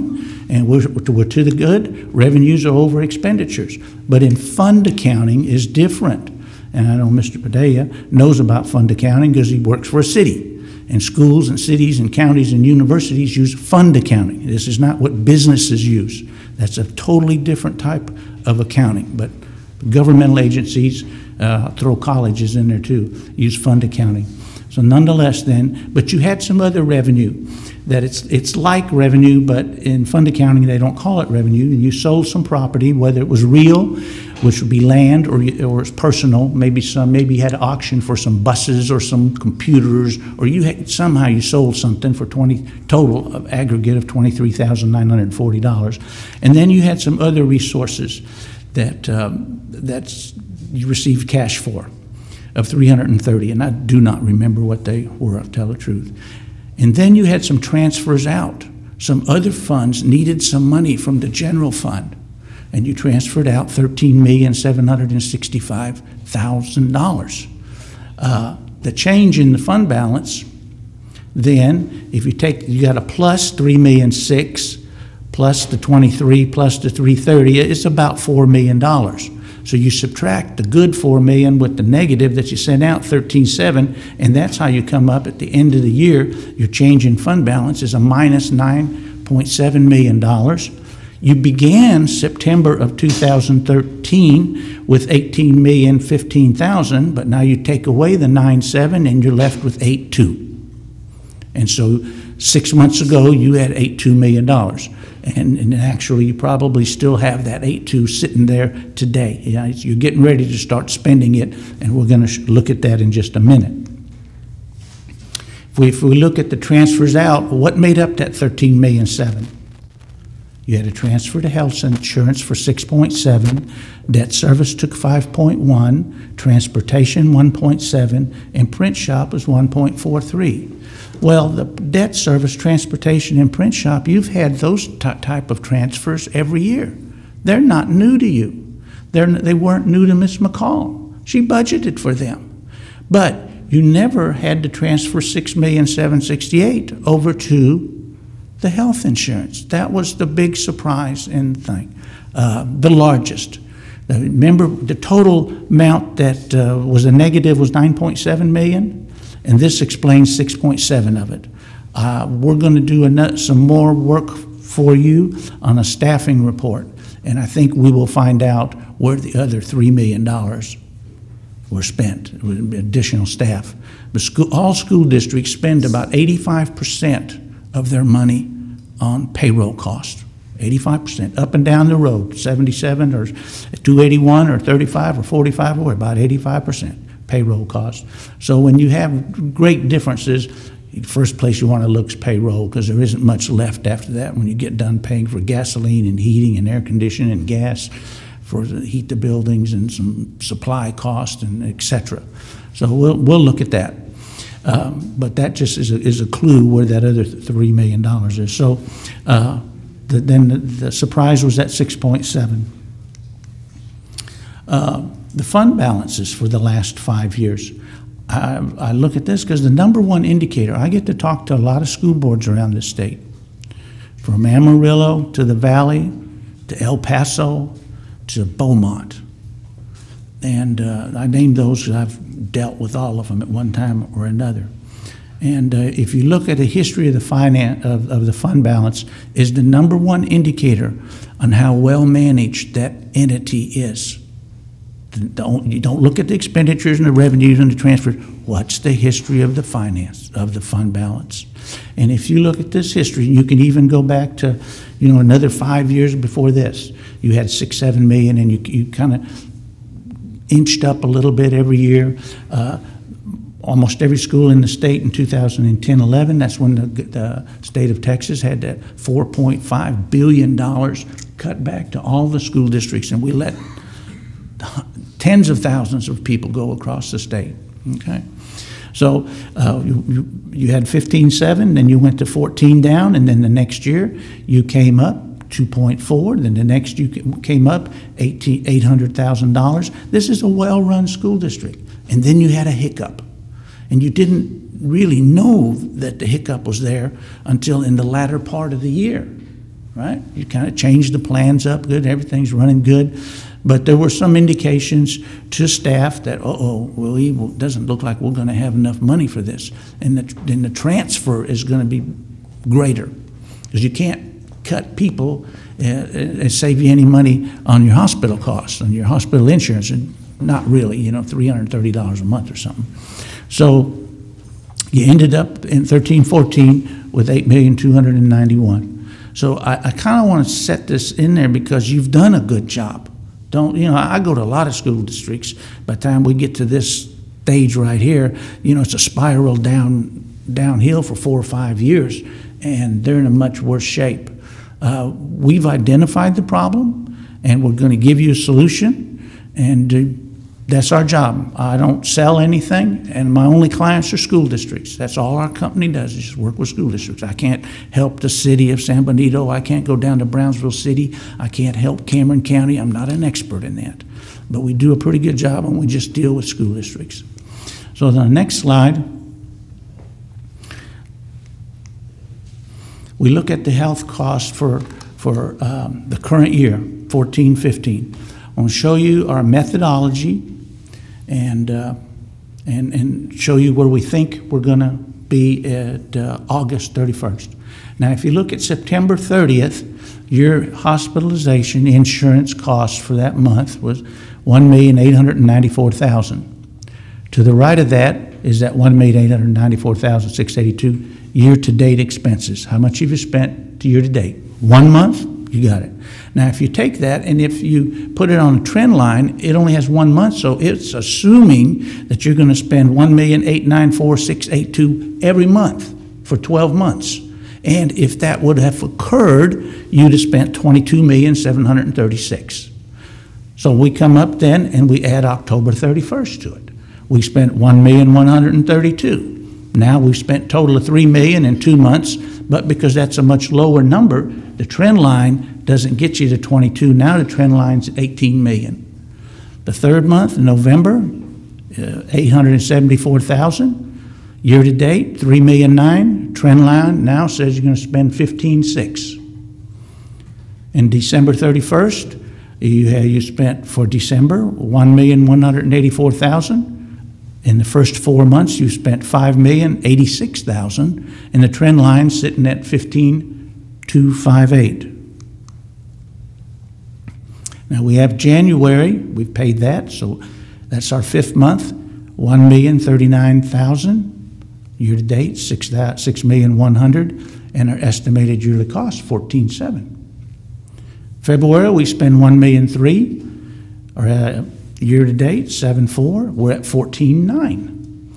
[SPEAKER 7] and we're to the good. Revenues are over expenditures. But in fund accounting is different. And I know Mr. Padilla knows about fund accounting because he works for a city. And schools and cities and counties and universities use fund accounting. This is not what businesses use. That's a totally different type of accounting. But governmental agencies, throw colleges in there too, use fund accounting. So nonetheless then, but you had some other revenue that it's like revenue, but in fund accounting they don't call it revenue. And you sold some property, whether it was real, which would be land, or it's personal. Maybe you had an auction for some buses or some computers, or somehow you sold something for total of aggregate of $23,940, and then you had some other resources that you received cash for of $330, and I do not remember what they were, to tell the truth. And then you had some transfers out. Some other funds needed some money from the general fund, and you transferred out $13,765,000. The change in the fund balance then if you got a plus 3,000,006 plus the 23 plus the 330, it's about $4 million. So you subtract the good 4 million with the negative that you sent out, 13.7, and that's how you come up at the end of the year. Your change in fund balance is a minus $9.7 million. You began September of 2013 with 18,015,000, but now you take away the 9.7 and you're left with 8.2. And so 6 months ago you had $8.2 million. And actually, you probably still have that 8.2 sitting there today. Yeah, you're getting ready to start spending it, and we're going to look at that in just a minute. If we look at the transfers out, what made up that $13,007,000? You had a transfer to health insurance for 6.7, debt service took 5.1, transportation 1.7, and print shop was 1.43. Well, the debt service, transportation, and print shop, you've had those type of transfers every year. They're not new to you. They weren't new to Ms. McCall. She budgeted for them. But you never had to transfer $6,768,000 over to the health insurance. That was the big surprise in the thing, the largest. Remember, the total amount that was a negative was $9.7 million. And this explains 6.7 of it. We're going to do some more work for you on a staffing report, and I think we will find out where the other $3 million were spent with additional staff. But all school districts spend about 85% of their money on payroll costs. 85%, up and down the road, 77 or 281 or 35 or 45, or about 85%. Payroll costs. So when you have great differences, the first place you want to look is payroll, because there isn't much left after that when you get done paying for gasoline and heating and air conditioning and gas for the heat the buildings and some supply cost and et cetera. So we'll look at that. But that just is a clue where that other $3 million is. So then the surprise was at 6.7. The fund balances for the last 5 years. I look at this because the number one indicator, I get to talk to a lot of school boards around the state, from Amarillo to the Valley to El Paso to Beaumont. And I named those because I've dealt with all of them at one time or another. And if you look at the history of the the fund balance, is the number one indicator on how well managed that entity is. You don't look at the expenditures and the revenues and the transfers. What's the history of the finance, of the fund balance? And if you look at this history, you can even go back to, another 5 years before this. You had 6-7 million, and you kind of inched up a little bit every year. Almost every school in the state in 2010-11, that's when the state of Texas had that $4.5 billion cut back to all the school districts, and we let tens of thousands of people go across the state. Okay, so you had 15.7, then you went to 14 down, and then the next year you came up 2.4. Then the next you came up $800,000. This is a well-run school district, and then you had a hiccup, and you didn't really know that the hiccup was there until in the latter part of the year, right? You kind of changed the plans up good, everything's running good. But there were some indications to staff that, it doesn't look like we're going to have enough money for this. And then the transfer is going to be greater, because you can't cut people and save you any money on your hospital costs, on your hospital insurance, and not really, $330 a month or something. So you ended up in 13-14 with $8,291,000. So I kind of want to set this in there because you've done a good job. I go to a lot of school districts. By the time we get to this stage right here, it's a spiral downhill for 4 or 5 years, and they're in a much worse shape. We've identified the problem, and we're going to give you a solution, and that's our job. I don't sell anything, and my only clients are school districts. That's all our company does, is just work with school districts. I can't help the city of San Benito. I can't go down to Brownsville City. I can't help Cameron County. I'm not an expert in that. But we do a pretty good job, and we just deal with school districts. So the next slide, We look at the health cost for the current year, 14-15. I'm going to show you our methodology and show you where we think we're going to be at August 31st. Now, if you look at September 30th, your hospitalization insurance cost for that month was $1,894,000. To the right of that is that $1,894,682 year-to-date expenses. How much have you spent year-to-date? 1 month? You got it. Now, if you take that and if you put it on a trend line, it only has 1 month, so it's assuming that you're going to spend $1,894,682 every month for 12 months. And if that would have occurred, you'd have spent $22,736,000. So we come up then and we add October 31st to it. We spent $1,132,000. Now we've spent total of $3 million in 2 months, but because that's a much lower number, the trend line doesn't get you to 22. Now the trend line's at $18 million. The third month, November, $874,000. Year to date, $3,009,000. Trend line now says you're going to spend $15,600,000. In December 31st, you spent for December $1,184,000. In the first 4 months, you spent $5,086,000, and the trend line sitting at $15,258,000. Now we have January. We've paid that, so that's our 5th month. $1,039,000. Year to date, $6,100,000, and our estimated yearly cost, $14,700,000. February, we spend $1,003,000. Our year to date, $7,400,000. We're at $14,900,000.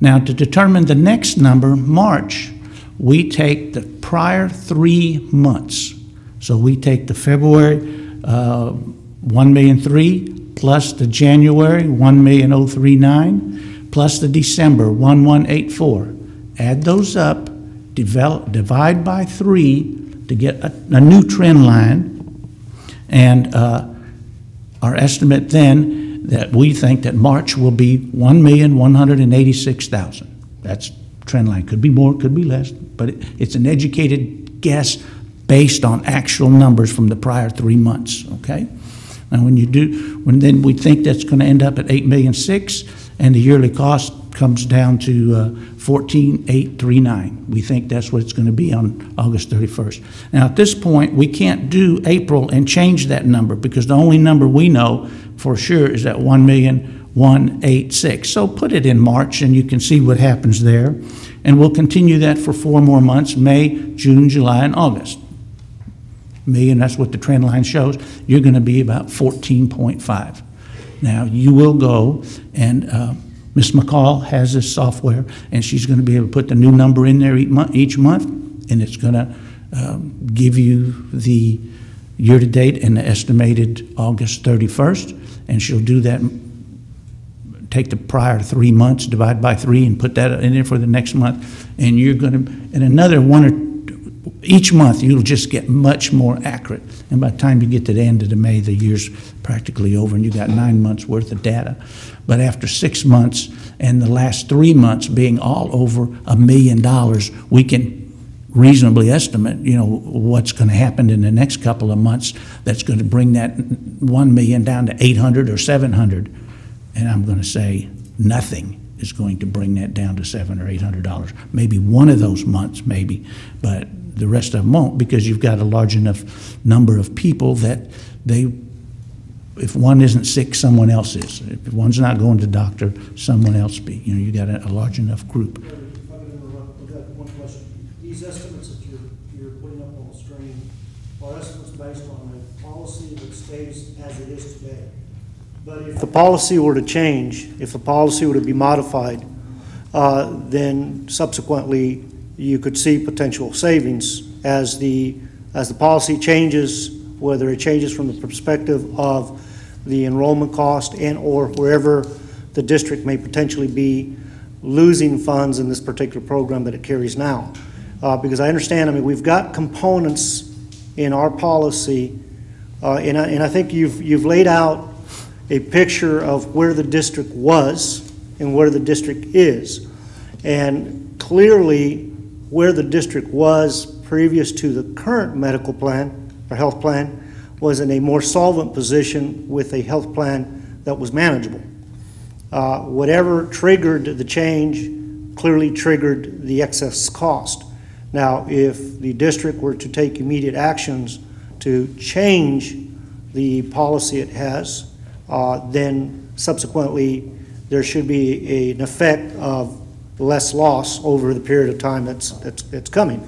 [SPEAKER 7] Now, to determine the next number, March, we take the prior 3 months. So we take the February $1,003,000 plus the January $1,039,000. Plus the December 1,184. Add those up, divide by 3 to get a new trend line, and our estimate then that we think that March will be $1,186,000. That's trend line. Could be more, could be less, but it's an educated guess based on actual numbers from the prior 3 months. Okay. Now, then we think that's going to end up at $8,600,000. And the yearly cost comes down to $14,839. We think that's what it's going to be on August 31st. Now, at this point, we can't do April and change that number because the only number we know for sure is that $1,186,000. So put it in March, and you can see what happens there. And we'll continue that for 4 more months, May, June, July, and August. And that's what the trend line shows. You're going to be about 14.5. Now, you will go, and Ms. McCall has this software, and she's going to be able to put the new number in there each month, and it's going to give you the year-to-date and the estimated August 31st, and she'll do that, take the prior 3 months, divide by 3, and put that in there for the next month, and you're going to, in another each month, you'll just get much more accurate. And by the time you get to the end of May, the year's practically over, and you got 9 months worth of data. But after 6 months and the last 3 months being all over $1 million, we can reasonably estimate, what's going to happen in the next couple of months that's going to bring that $1 million down to $800 or $700. And I'm going to say nothing is going to bring that down to $700 or $800. Maybe one of those months, maybe, but the rest of them won't, because you've got a large enough number of people that if one isn't sick, someone else is. If one's not going to the doctor, someone else be. You got a large enough group.
[SPEAKER 1] If I could interrupt, I've got one question. These estimates that you're putting up on the screen are estimates based on a policy that stays as it is today. But if the policy were to change, if the policy were to be modified, then subsequently you could see potential savings as the policy changes, whether it changes from the perspective of the enrollment cost and or wherever the district may potentially be losing funds in this particular program that it carries now. Because I understand, we've got components in our policy, and I think you've laid out a picture of where the district was and where the district is. And clearly, where the district was previous to the current medical plan or health plan was in a more solvent position with a health plan that was manageable. Whatever triggered the change clearly triggered the excess cost. Now, if the district were to take immediate actions to change the policy it has, then subsequently there should be an effect of less loss over the period of time that's coming,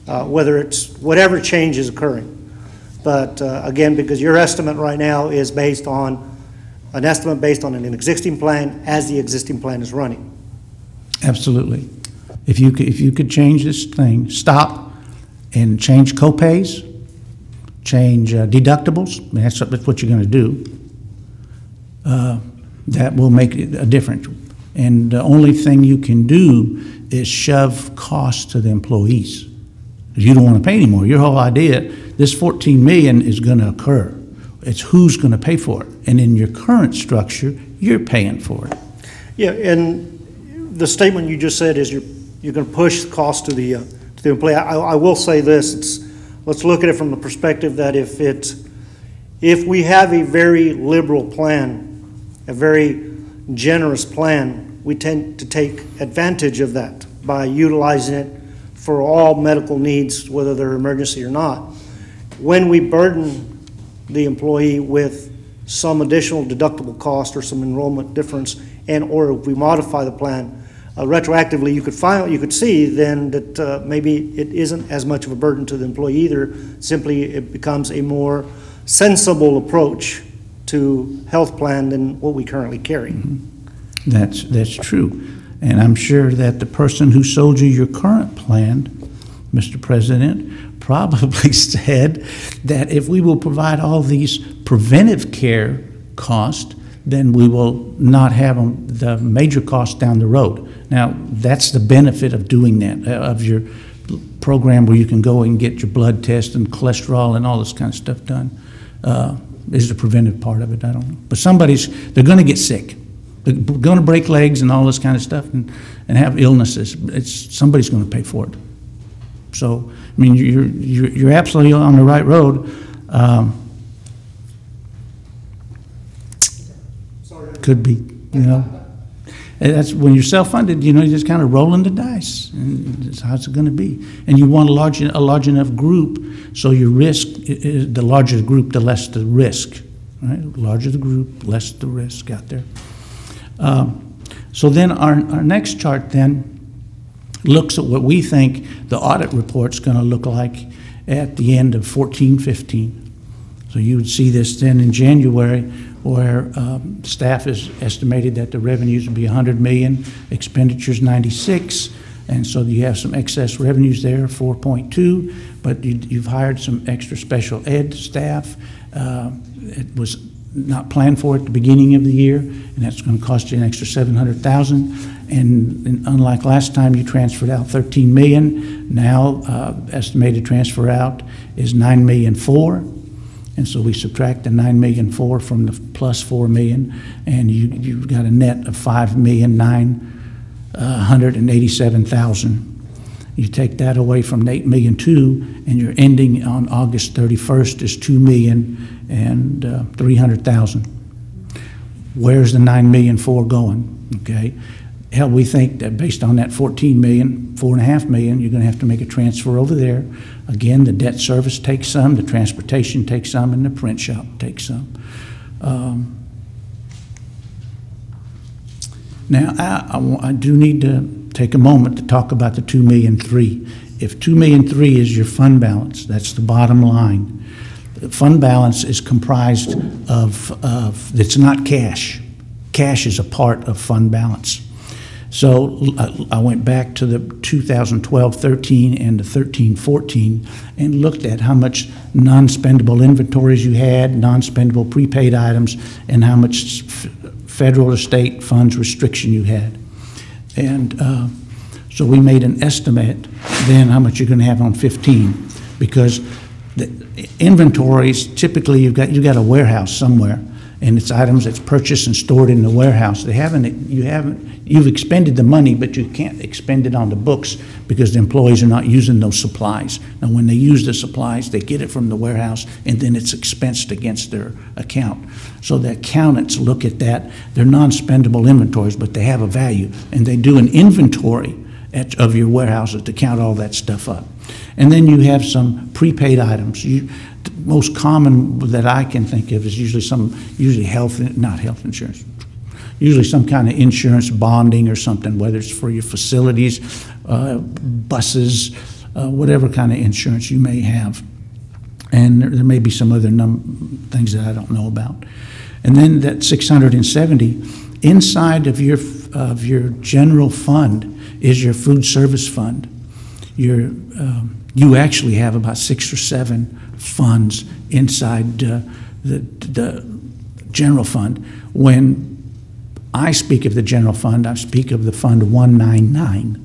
[SPEAKER 1] whether it's whatever change is occurring. But again, because your estimate right now is based on an estimate based on an existing plan as the existing plan is running.
[SPEAKER 7] Absolutely. If you could change this thing, stop and change co-pays, change deductibles, I mean, that's what you're going to do, that will make a difference. And the only thing you can do is shove costs to the employees. You don't want to pay anymore. Your whole idea, this $14 million is going to occur. It's who's going to pay for it. And in your current structure, you're paying for it.
[SPEAKER 1] Yeah, and the statement you just said is you're going to push the cost to the employee. I will say this: let's look at it from the perspective that if we have a very liberal plan, a very generous plan, we tend to take advantage of that by utilizing it for all medical needs, whether they're emergency or not. When we burden the employee with some additional deductible cost or some enrollment difference, or if we modify the plan retroactively, you could see then that maybe it isn't as much of a burden to the employee either. Simply, it becomes a more sensible approach to health plan than what we currently carry.
[SPEAKER 7] Mm-hmm. That's true. And I'm sure that the person who sold you your current plan, Mr. President, probably said that if we will provide all these preventive care costs, then we will not have the major costs down the road. Now, that's the benefit of doing that, of your program where you can go and get your blood test and cholesterol and all this kind of stuff done, is the preventive part of it. I don't know. But they're going to get sick. They're going to break legs and all this kind of stuff and have illnesses. Somebody's going to pay for it. So, I mean, you're absolutely on the right road. Could be, you know. That's when you're self-funded, you know, you're just kind of rolling the dice, and that's how it's going to be. And you want a large enough group, so your risk, the larger the group, the less the risk, right? The larger the group, less the risk out there. So then our next chart then looks at what we think the audit report's going to look like at the end of 14-15. So you would see this then in January, where staff has estimated that the revenues would be 100 million, expenditures 96, and so you have some excess revenues there, 4.2, but you've hired some extra special ed staff. It was not planned for at the beginning of the year, and that's going to cost you an extra 700,000. And unlike last time, you transferred out 13 million. Now, estimated transfer out is 9,000,004. And so we subtract the 9,000,004 from the plus 4 million, and you've got a net of 5,987,000. You take that away from 8,000,002, and your ending on August 31st is 2,300,000. Where's the 9,000,004 going? Okay, hell, we think that based on that 14 million, 4.5 million, you're going to have to make a transfer over there. Again, the debt service takes some, the transportation takes some, and the print shop takes some. Now, I do need to take a moment to talk about the 2,000,003. If 2,000,003 is your fund balance, that's the bottom line. The fund balance is comprised of it's not cash. Cash is a part of fund balance. So I went back to the 2012-13 and the 13-14 and looked at how much non-spendable inventories you had, non-spendable prepaid items, and how much federal or state funds restriction you had. And so we made an estimate then how much you're going to have on 15, because the inventories, typically you've got a warehouse somewhere, and it's items that's purchased and stored in the warehouse. You you've expended the money, but you can't expend it on the books because the employees are not using those supplies. And when they use the supplies, they get it from the warehouse, and then it's expensed against their account. So the accountants look at that. They're non-spendable inventories, but they have a value, and they do an inventory of your warehouses to count all that stuff up. And then you have some prepaid items. The most common that I can think of is usually not health insurance, usually some kind of insurance bonding or something, whether it's for your facilities, buses, whatever kind of insurance you may have. And there may be some other things that I don't know about. And then that 670, inside of your general fund is your food service fund. You actually have about 6 or 7 funds inside the general fund. When I speak of the general fund, I speak of the fund 199.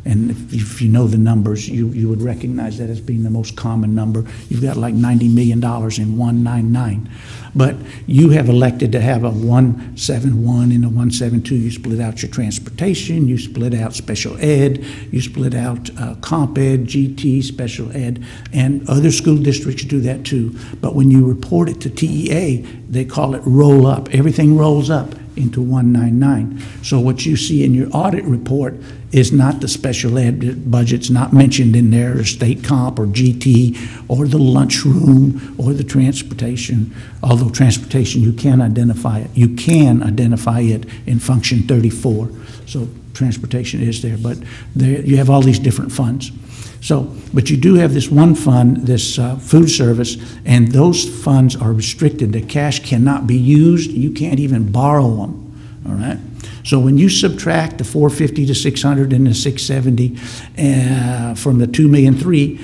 [SPEAKER 7] And if you know the numbers, you would recognize that as being the most common number. You've got like $90 million in 199. But you have elected to have a 171 and a 172. You split out your transportation, you split out special ed, you split out comp ed, GT, special ed, and other school districts do that too. But when you report it to TEA, they call it roll up. Everything rolls up into 199. So what you see in your audit report is not the special ed budget's not mentioned in there, or state comp or GT or the lunchroom or the transportation, although transportation you can identify it. You can identify it in function 34. So transportation is there, but there you have all these different funds. So, but you do have this one fund, this food service, and those funds are restricted. The cash cannot be used. You can't even borrow them, all right? So when you subtract the 450 to 600 and the 670 from the 2,000,003,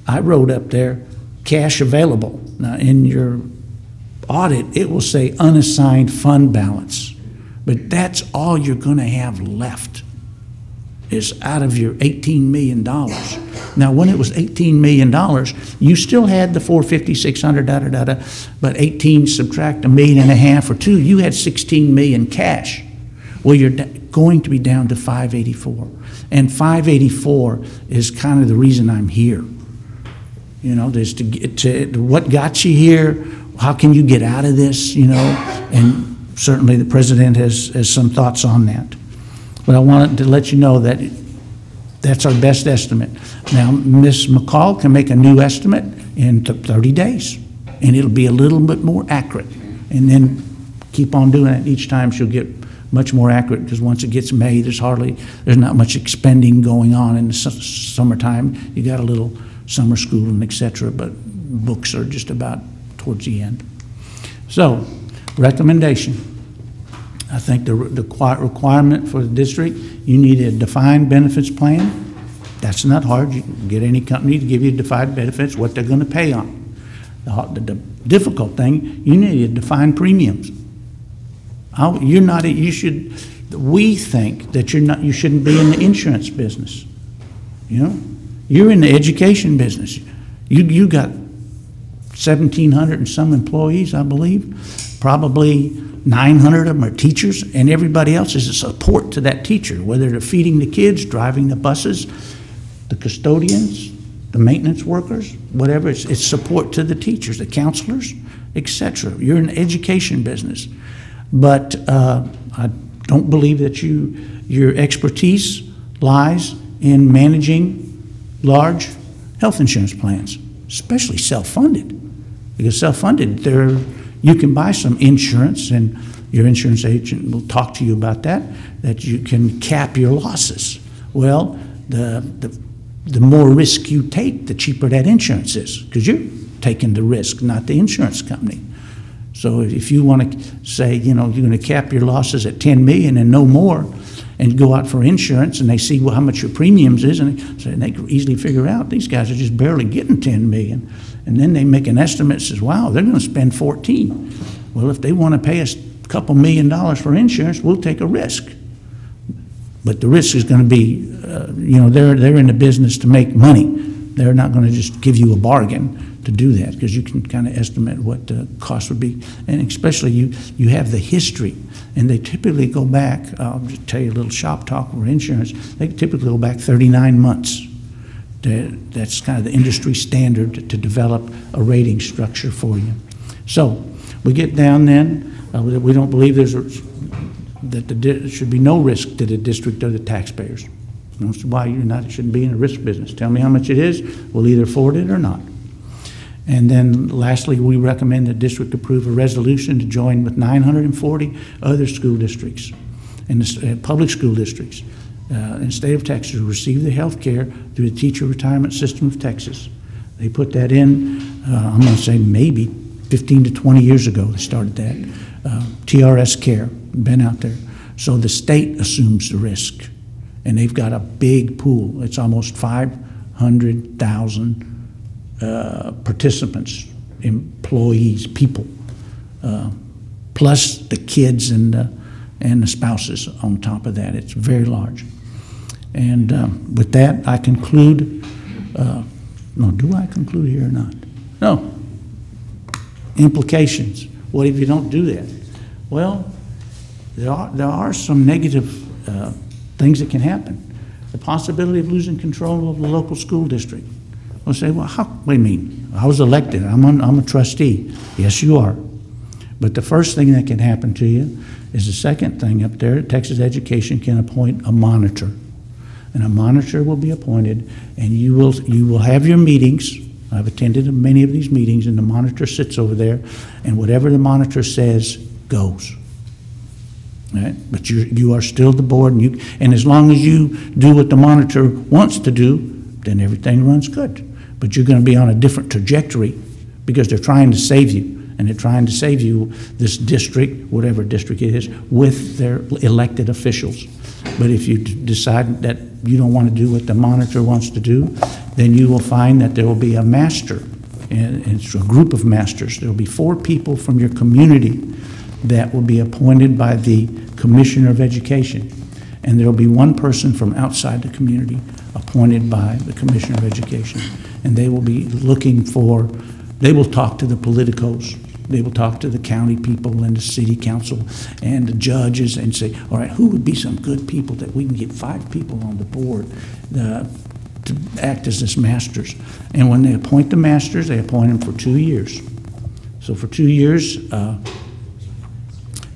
[SPEAKER 7] I wrote up there cash available. Now in your audit, it will say unassigned fund balance, but that's all you're going to have left is out of your $18 million. Now, when it was $18 million, you still had the 450, 600, but 18 subtract $1.5 million or $2 million, you had 16 million cash. Well, you're going to be down to 584. And 584 is kind of the reason I'm here. You know, there's to get to what got you here, how can you get out of this, you know, and certainly the president has some thoughts on that. But I wanted to let you know that that's our best estimate. Now, Ms. McCall can make a new estimate in 30 days, and it'll be a little bit more accurate. And then keep on doing it. Each time she'll get much more accurate, because once it gets May, there's not much expending going on in the summertime. You got a little summer school and et cetera, but books are just about towards the end. So, recommendation. I think the requirement for the district, you need a defined benefits plan. That's not hard. You can get any company to give you defined benefits, what they're going to pay on. The difficult thing, you need defined premiums. We think that you shouldn't be in the insurance business. You know, you're in the education business. You got 1,700 and some employees, I believe. Probably 900 of them are teachers, and everybody else is a support to that teacher, whether they're feeding the kids, driving the buses, the custodians, the maintenance workers, whatever. It's support to the teachers, the counselors, etc. You're in the education business. But I don't believe that your expertise lies in managing large health insurance plans, especially self-funded. Because self-funded, you can buy some insurance, and your insurance agent will talk to you about that you can cap your losses. Well, the more risk you take, the cheaper that insurance is, because you're taking the risk, not the insurance company. So if you want to say, you know, you're going to cap your losses at 10 million and no more, and go out for insurance, and they see how much your premiums is, and they can easily figure out these guys are just barely getting 10 million. And then they make an estimate and says, wow, they're going to spend 14. Well, if they want to pay us a couple $1 million for insurance, we'll take a risk. But the risk is going to be, you know, they're in the business to make money, they're not going to just give you a bargain to do that, because you can kind of estimate what the cost would be. And especially you have the history, and they typically go back, I'll just tell you a little shop talk for insurance, they typically go back 39 months. That's kind of the industry standard to develop a rating structure for you. So we get down then, we don't believe that there should be no risk to the district or the taxpayers. I don't see why it shouldn't be in a risk business. Tell me how much it is, we'll either afford it or not. And then lastly, we recommend the district approve a resolution to join with 940 other school districts and public school districts in the state of Texas who receive the health care through the Teacher Retirement System of Texas. They put that in, I'm going to say maybe 15 to 20 years ago they started that. TRS Care, been out there. So the state assumes the risk, and they've got a big pool. It's almost 500,000 participants, employees, people, plus the kids and the spouses on top of that. It's very large. And with that, I conclude. No, do I conclude here or not? No. Implications. What if you don't do that? Well, there are some negative things that can happen. The possibility of losing control of the local school district. We'll say, well, what do you mean? I was elected. I'm a trustee. Yes, you are. But the first thing that can happen to you is the second thing up there. Texas Education can appoint a monitor. And a monitor will be appointed, and you will have your meetings. I've attended many of these meetings, and the monitor sits over there, and whatever the monitor says goes. Right? But you are still the board, and as long as you do what the monitor wants to do, then everything runs good. But you're going to be on a different trajectory because they're trying to save you, and they're trying to save you, this district, whatever district it is, with their elected officials. But if you decide that you don't want to do what the monitor wants to do, then you will find that there will be a master, and it's a group of masters. There will be 4 people from your community that will be appointed by the Commissioner of Education, and there will be 1 person from outside the community appointed by the Commissioner of Education, and they will be looking for, they will talk to the politicos, they will talk to the county people and the city council and the judges and say, all right, who would be some good people that we can get 5 people on the board to act as this masters. And when they appoint the masters, they appoint them for 2 years. So for 2 years,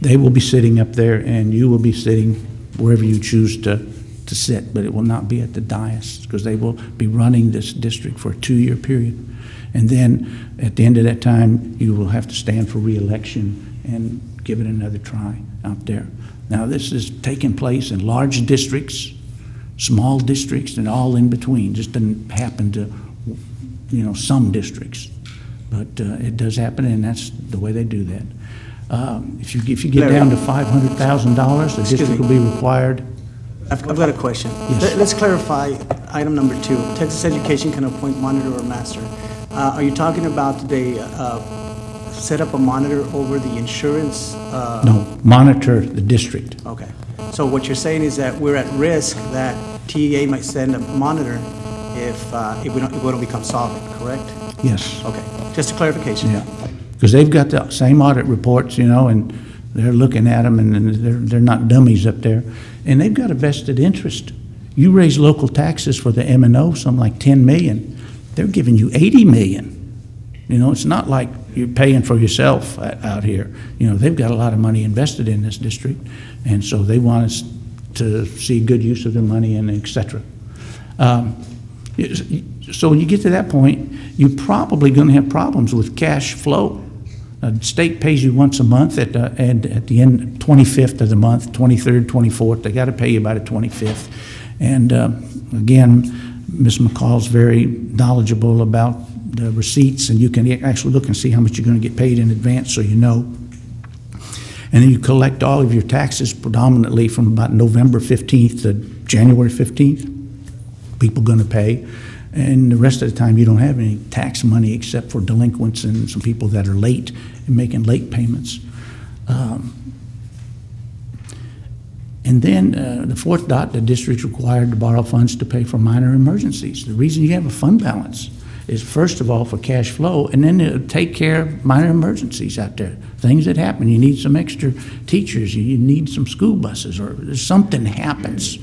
[SPEAKER 7] they will be sitting up there, and you will be sitting wherever you choose to sit, but it will not be at the dais, because they will be running this district for a 2-year period. And then at the end of that time, you will have to stand for re-election and give it another try out there. Now, this is taking place in large districts, small districts, and all in between. Just doesn't happen to, some districts. But it does happen, and that's the way they do that. If you get down to $500,000, the district will be required.
[SPEAKER 8] I've got a question.
[SPEAKER 7] Yes.
[SPEAKER 8] Let's clarify item number 2. Texas Education can appoint monitor or master. Are you talking about they set up a monitor over the insurance?
[SPEAKER 7] No, monitor the district.
[SPEAKER 8] Okay. So what you're saying is that we're at risk that TEA might send a monitor if we don't become solvent, correct?
[SPEAKER 7] Yes.
[SPEAKER 8] Okay. Just a clarification.
[SPEAKER 7] Yeah. Because they've got the same audit reports, and they're looking at them, and they're not dummies up there. And they've got a vested interest. You raise local taxes for the M&O, something like $10 million. They're giving you $80 million. It's not like you're paying for yourself out here. They've got a lot of money invested in this district, and so they want us to see good use of their money, and et cetera. So when you get to that point, you're probably going to have problems with cash flow. The state pays you once a month and at the end, 25th of the month, 23rd, 24th. They got to pay you by the 25th. And again, Ms. McCall's very knowledgeable about the receipts, and you can actually look and see how much you're going to get paid in advance, so you know. And then you collect all of your taxes predominantly from about November 15th to January 15th. People going to pay. And the rest of the time, you don't have any tax money except for delinquents and some people that are late and making late payments. And then the fourth dot, the district's required to borrow funds to pay for minor emergencies. The reason you have a fund balance is first of all for cash flow, and then to take care of minor emergencies out there, things that happen. You need some extra teachers, you need some school buses, or something happens.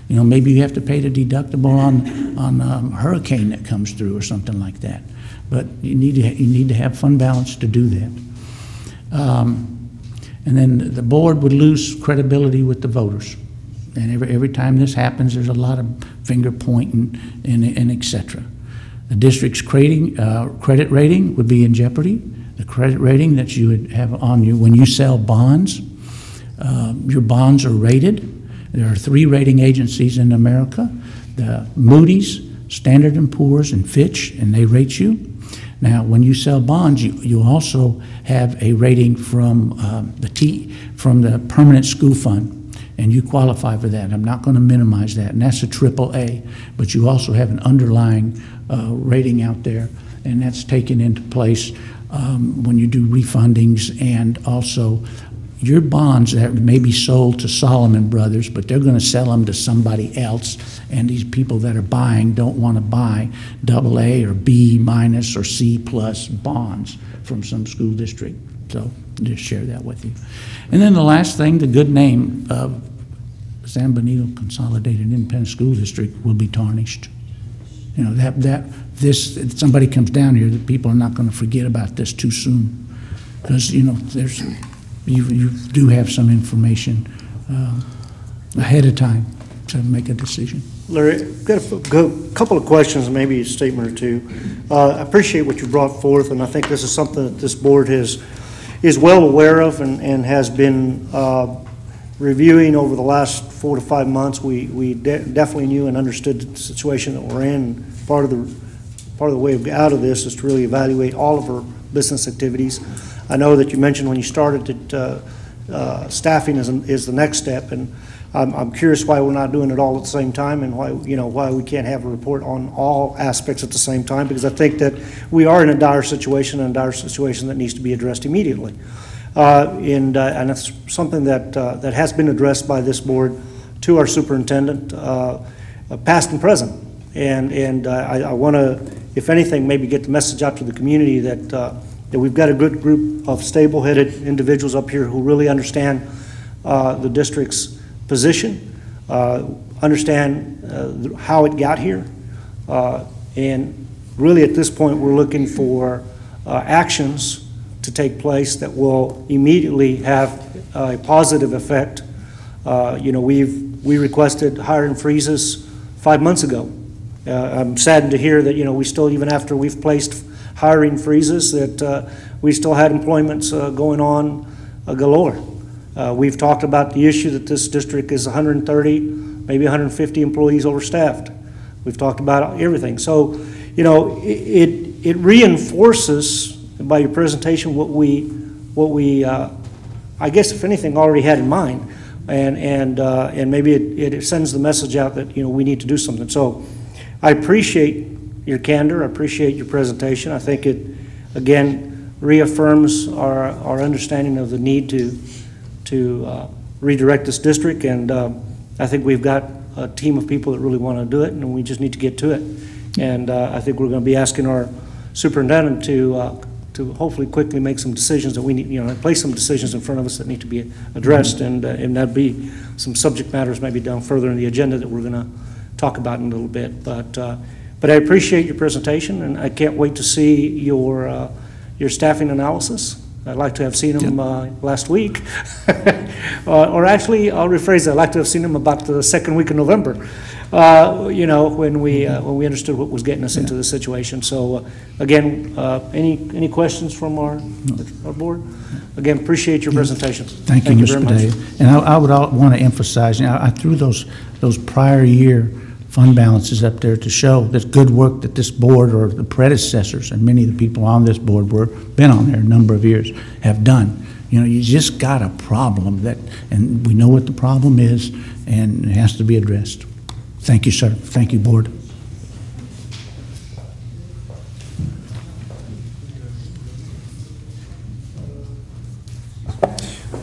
[SPEAKER 7] You know, maybe you have to pay the deductible on a hurricane that comes through or something like that. But you need to have fund balance to do that. And then the board would lose credibility with the voters. And every time this happens, there's a lot of finger pointing and et cetera. The district's credit rating would be in jeopardy. The credit rating that you would have on you when you sell bonds, your bonds are rated. There are 3 rating agencies in America, the Moody's, Standard & Poor's, and Fitch, and they rate you. Now, when you sell bonds, you also have a rating from the Permanent School Fund, and you qualify for that. I'm not going to minimize that, and that's a AAA, but you also have an underlying rating out there, and that's taken into place when you do refundings, and also your bonds that may be sold to Solomon Brothers, but they're going to sell them to somebody else, and these people that are buying don't want to buy AA or B minus or C plus bonds from some school district. So just share that with you. And then the last thing, the good name of San Benito Consolidated Independent School District will be tarnished. You know, if somebody comes down here, the people are not going to forget about this too soon, because, you know, you do have some information ahead of time to make a decision.
[SPEAKER 1] Larry, I've got a couple of questions, and maybe a statement or two. I appreciate what you brought forth, and I think this is something that this board is well aware of and has been reviewing over the last 4 to 5 months. We definitely knew and understood the situation that we're in. Part of the way out of this is to really evaluate all of our business activities. I know that you mentioned when you started that staffing is the next step, and I'm curious why we're not doing it all at the same time, and why we can't have a report on all aspects at the same time, because I think that we are in a dire situation, that needs to be addressed immediately. And it's something that has been addressed by this board to our superintendent, past and present. And I want to, if anything, maybe get the message out to the community that we've got a good group of stable-headed individuals up here who really understand the district's position, understand how it got here, and really at this point we're looking for actions to take place that will immediately have a positive effect. We requested hiring freezes 5 months ago. I'm saddened to hear that we still, even after we've placed hiring freezes, that we still had employments going on galore. We've talked about the issue that this district is 130, maybe 150 employees overstaffed. We've talked about everything. So, it reinforces by your presentation what we I guess if anything already had in mind, and maybe it sends the message out that we need to do something. So I appreciate your candor. I appreciate your presentation. I think it again reaffirms our understanding of the need to redirect this district, and I think we've got a team of people that really want to do it, and we just need to get to it. And I think we're going to be asking our superintendent to hopefully quickly make some decisions that we need, place some decisions in front of us that need to be addressed, and that'd be some subject matters maybe down further in the agenda that we're going to talk about in a little bit. But I appreciate your presentation, and I can't wait to see your staffing analysis. I'd like to have seen them last week, or actually, I'll rephrase that. I'd like to have seen them about the second week of November. When we understood what was getting us into this situation. So again, any questions from our board? Again, appreciate your presentation.
[SPEAKER 7] Thank you very much. And I would want to emphasize, I threw those prior year fund balances up there to show the good work that this board or the predecessors and many of the people on this board been on there a number of years have done. You just got a problem and we know what the problem is, and it has to be addressed. Thank you, sir. Thank you, board.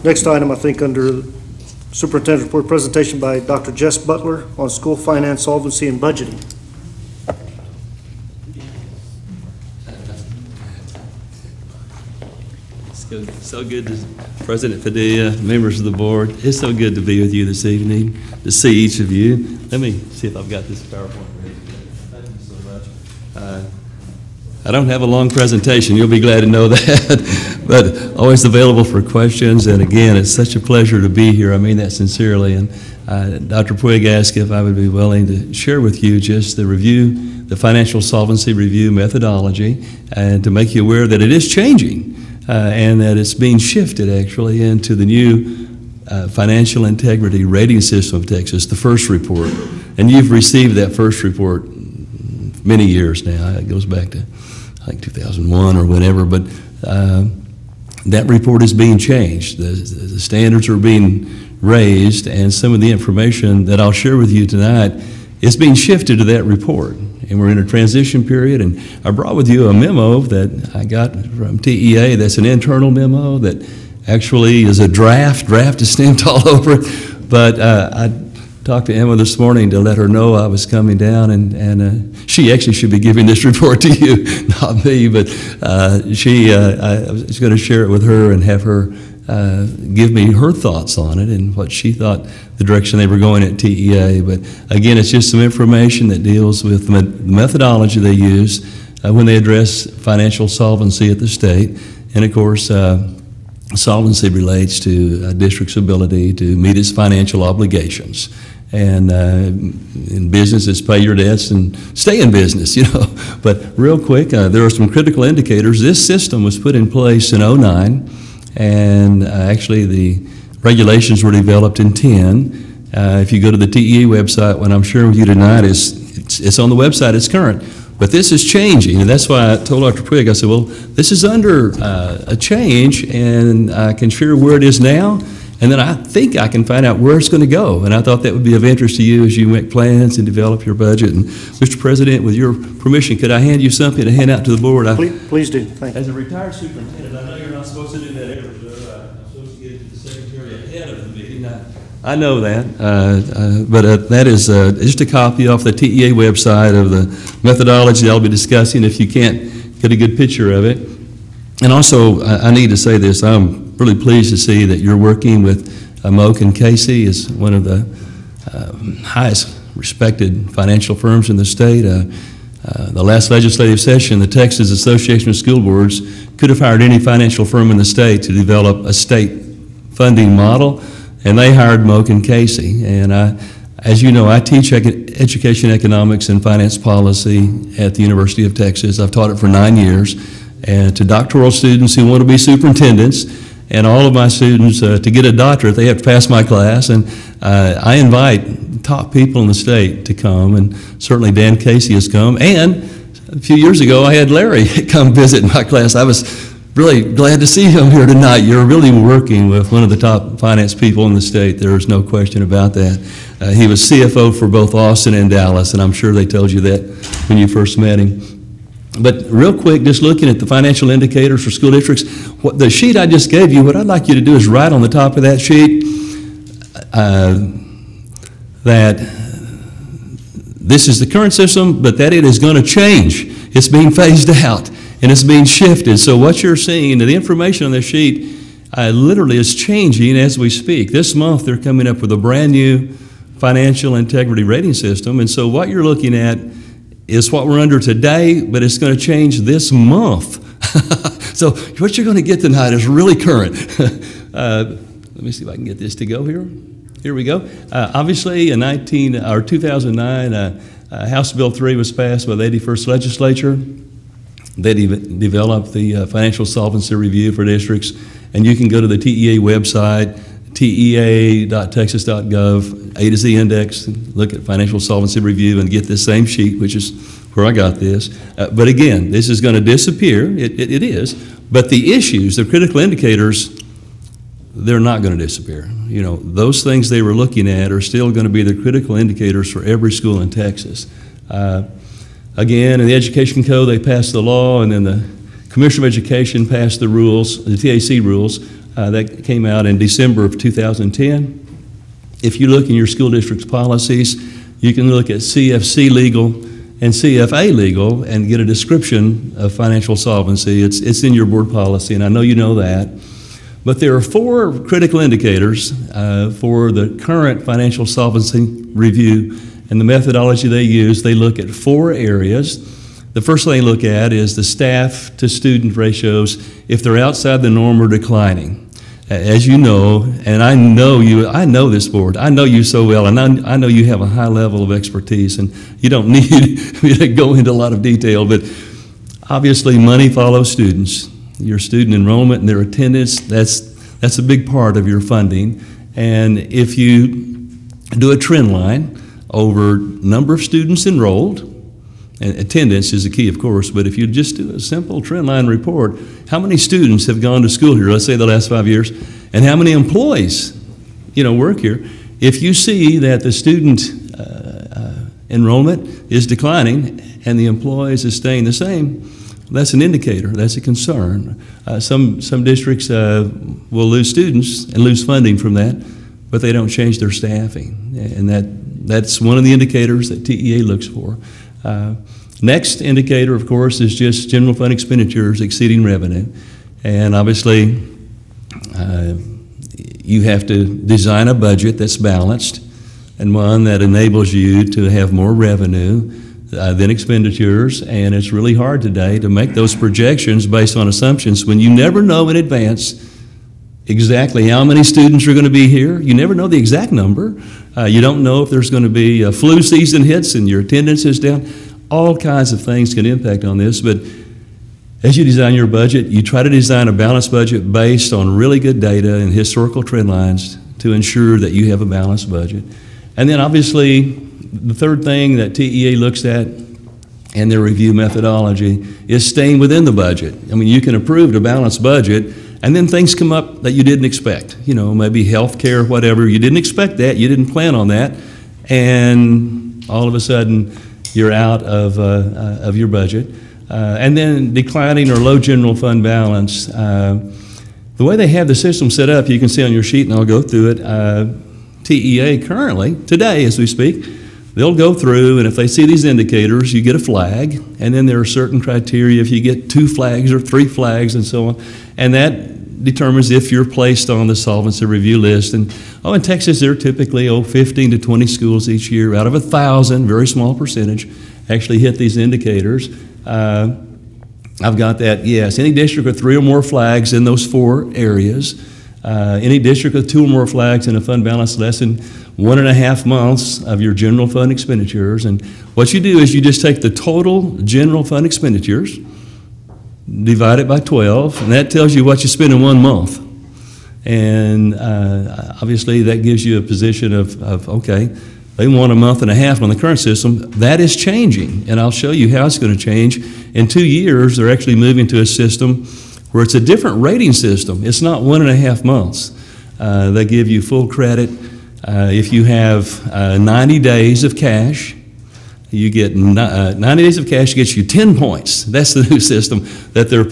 [SPEAKER 1] Next item, I think under Superintendent's report presentation by Dr. Jess Butler on school finance, solvency, and budgeting.
[SPEAKER 9] So good, President Padilla, members of the board. It's so good to be with you this evening, to see each of you. Let me see if I've got this PowerPoint ready. Thank you so much. I don't have a long presentation, you'll be glad to know that, but always available for questions. And again, it's such a pleasure to be here. I mean that sincerely. And Dr. Puig asked if I would be willing to share with you just the review, the financial solvency review methodology, and to make you aware that it is changing. And that it's being shifted actually into the new financial integrity rating system of Texas, the first report. And you've received that first report many years now. It goes back to, I think, 2001 or whatever, but that report is being changed. The standards are being raised, and some of the information that I'll share with you tonight is being shifted to that report. And we're in a transition period, and I brought with you a memo that I got from TEA. That's an internal memo that actually is a draft. Draft is stamped all over it. But I talked to Emma this morning to let her know I was coming down, and she actually should be giving this report to you, not me, but I was going to share it with her and have her give me her thoughts on it and what she thought the direction they were going at TEA. But again, it's just some information that deals with the methodology they use when they address financial solvency at the state. And of course, solvency relates to a district's ability to meet its financial obligations. And in business, it's pay your debts and stay in business, you know. But real quick, there are some critical indicators. This system was put in place in 2009. And actually the regulations were developed in 2010. If you go to the TEA website, what I'm sharing with you tonight it's on the website, it's current. But this is changing, and that's why I told Dr. Puig, I said, well, this is under a change, and I can share where it is now, and then I think I can find out where it's going to go. And I thought that would be of interest to you as you make plans and develop your budget. And Mr. President, with your permission, could I hand you something to hand out to the board?
[SPEAKER 1] Please do. Thank you.
[SPEAKER 9] As a retired superintendent, I know you're not supposed to do that ever, sir. I'm supposed to get it to the secretary ahead of the meeting. I know that, but that is just a copy off the TEA website of the methodology I'll be discussing if you can't get a good picture of it. And also, I need to say this, I'm really pleased to see that you're working with Moak and Casey is one of the highest respected financial firms in the state. The last legislative session, the Texas Association of School Boards could have hired any financial firm in the state to develop a state funding model, and they hired Moak and Casey. And as you know, I teach education economics and finance policy at the University of Texas. I've taught it for 9 years. And to doctoral students who want to be superintendents, and all of my students, to get a doctorate, they have to pass my class. And I invite top people in the state to come, and certainly Dan Casey has come. And a few years ago, I had Larry come visit my class. I was really glad to see him here tonight. You're really working with one of the top finance people in the state. There is no question about that. He was CFO for both Austin and Dallas, and I'm sure they told you that when you first met him. But real quick, just looking at the financial indicators for school districts, the sheet I just gave you, what I'd like you to do is write on the top of that sheet that this is the current system, but that it is going to change. It's being phased out, and it's being shifted. So what you're seeing, the information on this sheet literally is changing as we speak. This month, they're coming up with a brand new financial integrity rating system, and so what you're looking at is what we're under today, but it's going to change this month. So what you're going to get tonight is really current. Let me see if I can get this to go here. Here we go. Obviously, in 2009, House Bill 3 was passed by the 81st Legislature. They developed the financial solvency review for districts, and you can go to the TEA website, tea.texas.gov, A to Z index, and look at financial solvency review and get this same sheet, which is where I got this. But again, this is going to disappear. It is. But the issues, the critical indicators, they're not going to disappear. You know, those things they were looking at are still going to be the critical indicators for every school in Texas. Again, in the Education Code, they passed the law, and then the Commission of Education passed the rules, the TAC rules. That came out in December of 2010. if you look in your school district's policies, you can look at CFC legal and CFA legal and get a description of financial solvency. It's in your board policy, and I know you know that. But there are 4 critical indicators for the current financial solvency review, and the methodology they use, they look at 4 areas. The first thing they look at is the staff to student ratios, if they're outside the norm or declining. As you know, and I know this board, I know you so well, and I know you have a high level of expertise, and you don't need me to go into a lot of detail, but obviously money follows students. Your student enrollment and their attendance, that's a big part of your funding. And if you do a trend line over number of students enrolled, and attendance is the key, of course, but if you just do a simple trend line report, how many students have gone to school here, let's say the last 5 years, and how many employees, work here, if you see that the student enrollment is declining and the employees is staying the same, that's an indicator, that's a concern. Some districts will lose students and lose funding from that, but they don't change their staffing, and that's one of the indicators that TEA looks for. Next indicator, of course, is just general fund expenditures exceeding revenue. And obviously, you have to design a budget that's balanced and one that enables you to have more revenue than expenditures. And it's really hard today to make those projections based on assumptions when you never know in advance exactly how many students are going to be here. You never know the exact number. You don't know if there's going to be a flu season hits and your attendance is down. All kinds of things can impact on this, but as you design your budget, you try to design a balanced budget based on really good data and historical trend lines to ensure that you have a balanced budget. And then obviously, the third thing that TEA looks at in their review methodology is staying within the budget. I mean, you can approve a balanced budget, and then things come up that you didn't expect. Maybe health care, whatever. You didn't expect that. You didn't plan on that. And all of a sudden, you're out of your budget. And then declining or low general fund balance. The way they have the system set up, you can see on your sheet, and I'll go through it. TEA currently, today as we speak, they'll go through, and if they see these indicators, you get a flag, and then there are certain criteria if you get 2 flags or 3 flags and so on, and that determines if you're placed on the solvency review list. And in Texas, there are typically 15 to 20 schools each year out of 1,000, very small percentage, actually hit these indicators. I've got that, yes. Any district with 3 or more flags in those 4 areas, any district with 2 or more flags and a fund balance less than 1.5 months of your general fund expenditures. And what you do is you just take the total general fund expenditures, divide it by 12, and that tells you what you spend in 1 month. And obviously that gives you a position of okay, they want 1.5 months on the current system. That is changing, and I'll show you how it's going to change. In 2 years, they're actually moving to a system where it's a different rating system. It's not 1.5 months. They give you full credit. If you have 90 days of cash, you get 90 days of cash gets you 10 points. That's the new system that they're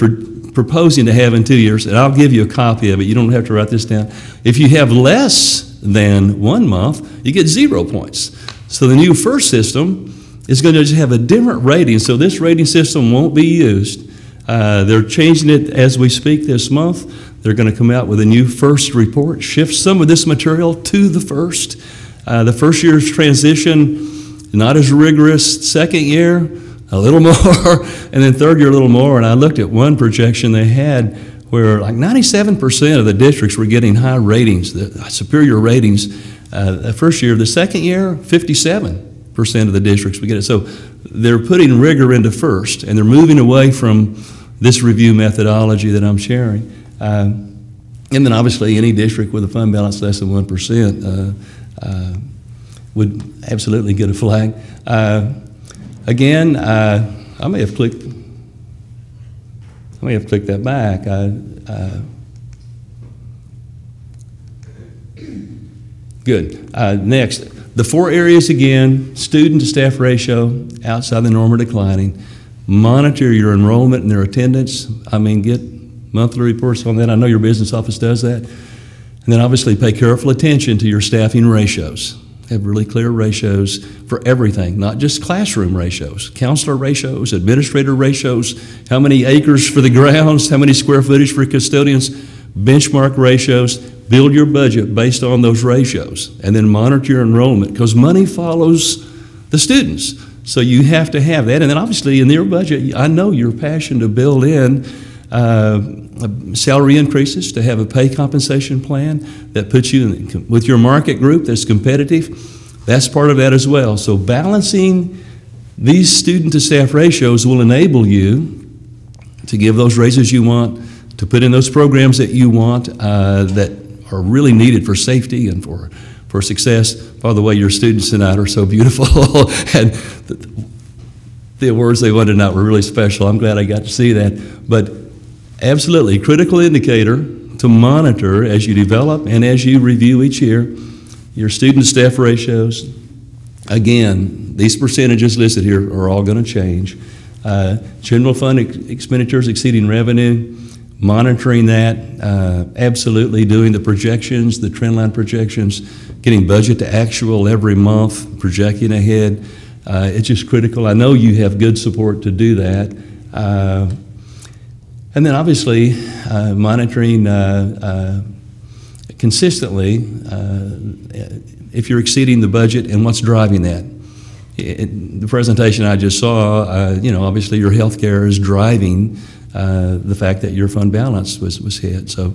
[SPEAKER 9] proposing to have in 2 years, and I'll give you a copy of it. You don't have to write this down. If you have less than 1 month, you get 0 points. So the new first system is going to just have a different rating, so this rating system won't be used. They're changing it as we speak this month. They're going to come out with a new first report, shift some of this material to the first. The first year's transition, not as rigorous. Second year, a little more, and then third year, a little more. And I looked at one projection they had where like 97% of the districts were getting high ratings, the superior ratings the first year. The second year, 57% of the districts would get it. So they're putting rigor into first, and they're moving away from this review methodology that I'm sharing. And then obviously any district with a fund balance less than 1% would absolutely get a flag. Again, I may have clicked that back. Good. Next, the 4 areas again: student to staff ratio, outside the norm or declining. Monitor your enrollment and their attendance. I mean, get monthly reports on that. I know your business office does that. And then obviously pay careful attention to your staffing ratios. Have really clear ratios for everything, not just classroom ratios, counselor ratios, administrator ratios, how many acres for the grounds, how many square footage for custodians, benchmark ratios. Build your budget based on those ratios, and then monitor your enrollment, because money follows the students. So you have to have that. And then obviously in your budget, I know you're passionate to build in salary increases, to have a pay compensation plan that puts you with your market group that's competitive. That's part of that as well. So balancing these student to staff ratios will enable you to give those raises you want, to put in those programs that you want that are really needed for safety and for success. By the way, your students tonight are so beautiful, and the awards they won tonight were really special. I'm glad I got to see that. But absolutely, critical indicator to monitor as you develop and as you review each year, your student-staff ratios. Again, these percentages listed here are all going to change. General fund expenditures exceeding revenue, monitoring that, absolutely doing the projections, the trendline projections, getting budget to actual every month, projecting ahead. It's just critical. I know you have good support to do that. And then obviously monitoring consistently if you're exceeding the budget and what's driving that. The presentation I just saw, obviously your health care is driving the fact that your fund balance was hit. So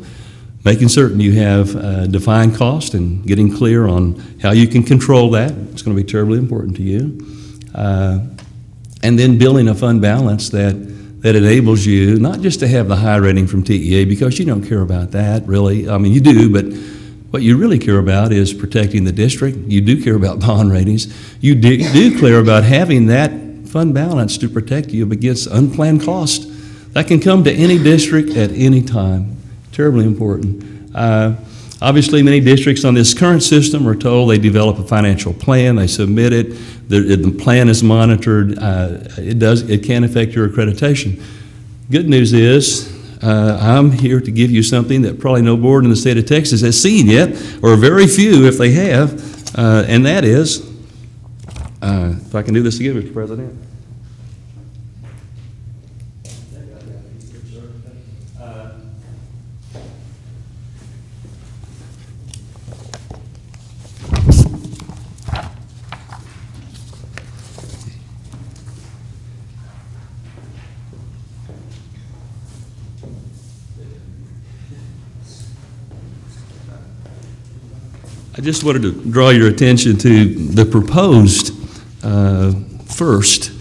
[SPEAKER 9] making certain you have defined cost and getting clear on how you can control that. It's going to be terribly important to you. And then building a fund balance that enables you not just to have the high rating from TEA, because you don't care about that really. I mean, you do, but what you really care about is protecting the district. You do care about bond ratings. You do care about having that fund balance to protect you against unplanned costs that can come to any district at any time. Terribly important. Obviously, many districts on this current system are told they develop a financial plan, they submit it, the plan is monitored. It can affect your accreditation. Good news is, I'm here to give you something that probably no board in the state of Texas has seen yet, or very few if they have, and that is, if I can do this again, Mr. President. I just wanted to draw your attention to the proposed first,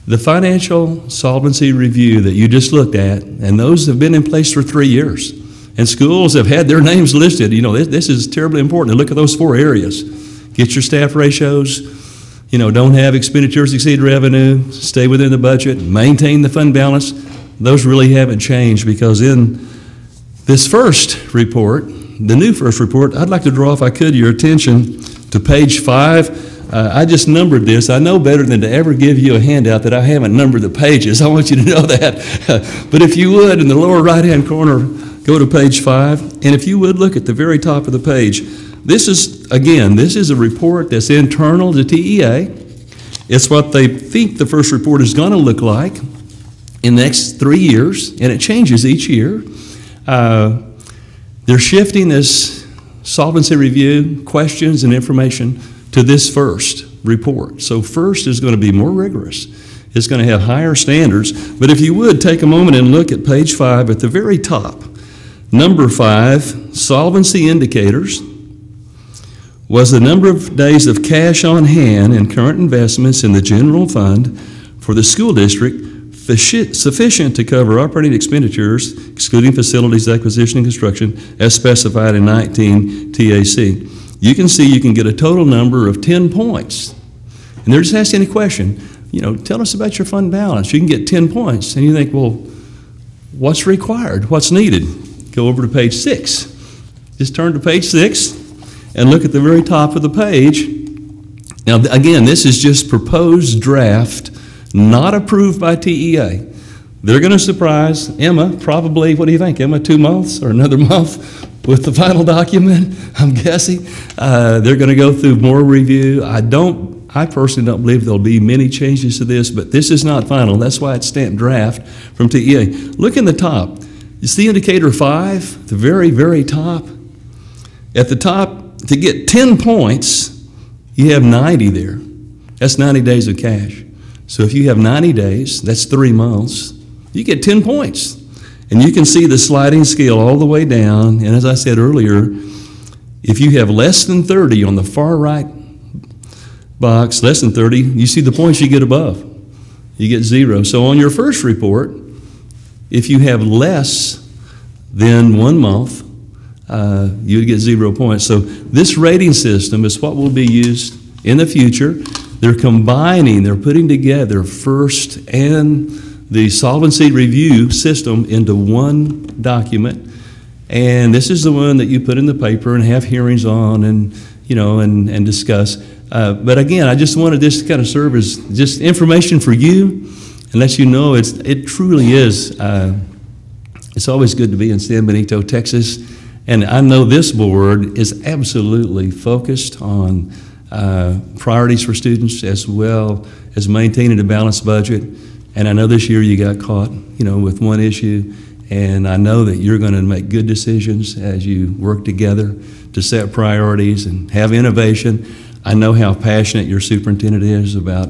[SPEAKER 9] the financial solvency review that you just looked at, and those have been in place for 3 years. And schools have had their names listed. This is terribly important to look at those 4 areas. Get your staff ratios, don't have expenditures exceed revenue, stay within the budget, maintain the fund balance. Those really haven't changed, because in this first report, the new first report, I'd like to draw, if I could, your attention to page 5. I just numbered this. I know better than to ever give you a handout that I haven't numbered the pages. I want you to know that. But if you would, in the lower right-hand corner, go to page 5. And if you would, look at the very top of the page. This is a report that's internal to TEA. It's what they think the first report is going to look like in the next 3 years, and it changes each year. They're shifting this solvency review questions and information to this first report. So first is going to be more rigorous. It's going to have higher standards. But if you would, take a moment and look at page 5 at the very top. Number 5, solvency indicators, was the number of days of cash on hand and current investments in the general fund for the school district sufficient to cover operating expenditures, excluding facilities acquisition and construction, as specified in 19 TAC. You can see you can get a total number of 10 points. And they're just asking a question, tell us about your fund balance. You can get 10 points. And you think, well, what's required? What's needed? Go over to page 6. Just turn to page 6 and look at the very top of the page. Now, again, this is just proposed draft, not approved by TEA. They're going to surprise Emma, probably, what do you think, Emma, 2 months or another month? with the final document, I'm guessing. They're going to go through more review. I personally don't believe there'll be many changes to this, but this is not final. That's why it's stamped draft from TEA. Look in the top. You see indicator 5, the very, very top? At the top, to get 10 points, you have 90 there. That's 90 days of cash. So if you have 90 days, that's 3 months, you get 10 points. And you can see the sliding scale all the way down. And as I said earlier, if you have less than 30 on the far right box, less than 30, you see the points you get above. You get 0. So on your first report, if you have less than 1 month, you would get 0 points. So this rating system is what will be used in the future. They're combining, they're putting together FIRST and the solvency review system into one document. And this is the one that you put in the paper and have hearings on and, and discuss. But again, I just wanted this to kind of serve as just information for you and let you know it truly is. It's always good to be in San Benito, Texas. And I know this board is absolutely focused on priorities for students as well as maintaining a balanced budget. And I know this year you got caught, with one issue, and I know that you're going to make good decisions as you work together to set priorities and have innovation. I know how passionate your superintendent is about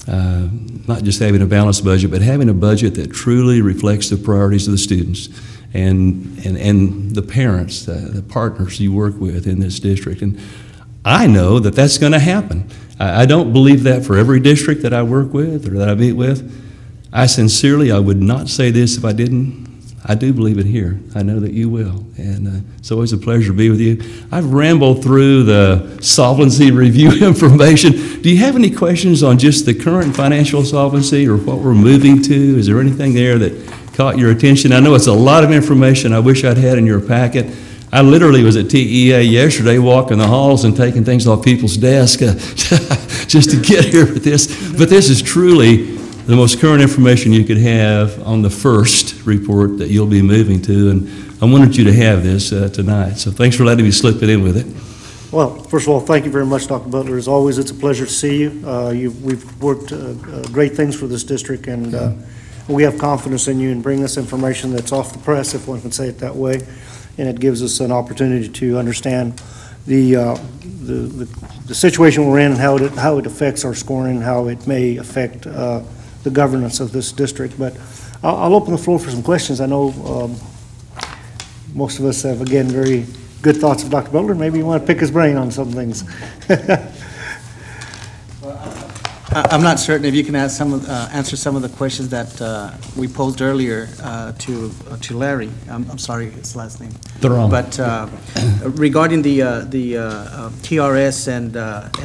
[SPEAKER 9] not just having a balanced budget, but having a budget that truly reflects the priorities of the students and the parents, the partners you work with in this district. And I know that that's going to happen. I don't believe that for every district that I work with or that I meet with. I would not say this if I didn't. I do believe it here. I know that you will. And it's always a pleasure to be with you. I've rambled through the solvency review information. Do you have any questions on just the current financial solvency or what we're moving to? Is there anything there that caught your attention? I know it's a lot of information I wish I'd had in your packet. I literally was at TEA yesterday walking the halls and taking things off people's desks just to get here with this. But this is truly the most current information you could have on the first report that you'll be moving to. And I wanted you to have this tonight. So thanks for letting me slip it in with it.
[SPEAKER 1] Well, first of all, thank you very much, Dr. Butler. As always, it's a pleasure to see you. We've worked great things for this district, and we have confidence in you in bringing us information that's off the press, if one can say it that way. And it gives us an opportunity to understand the situation we're in and how it affects our scoring, how it may affect the governance of this district. But I'll open the floor for some questions. I know most of us have, again, very good thoughts of Dr. Butler. Maybe you want to pick his brain on some things.
[SPEAKER 8] I'm not certain if you can answer some of the questions that we posed earlier to Larry. I'm sorry, his last name. But regarding the TRS and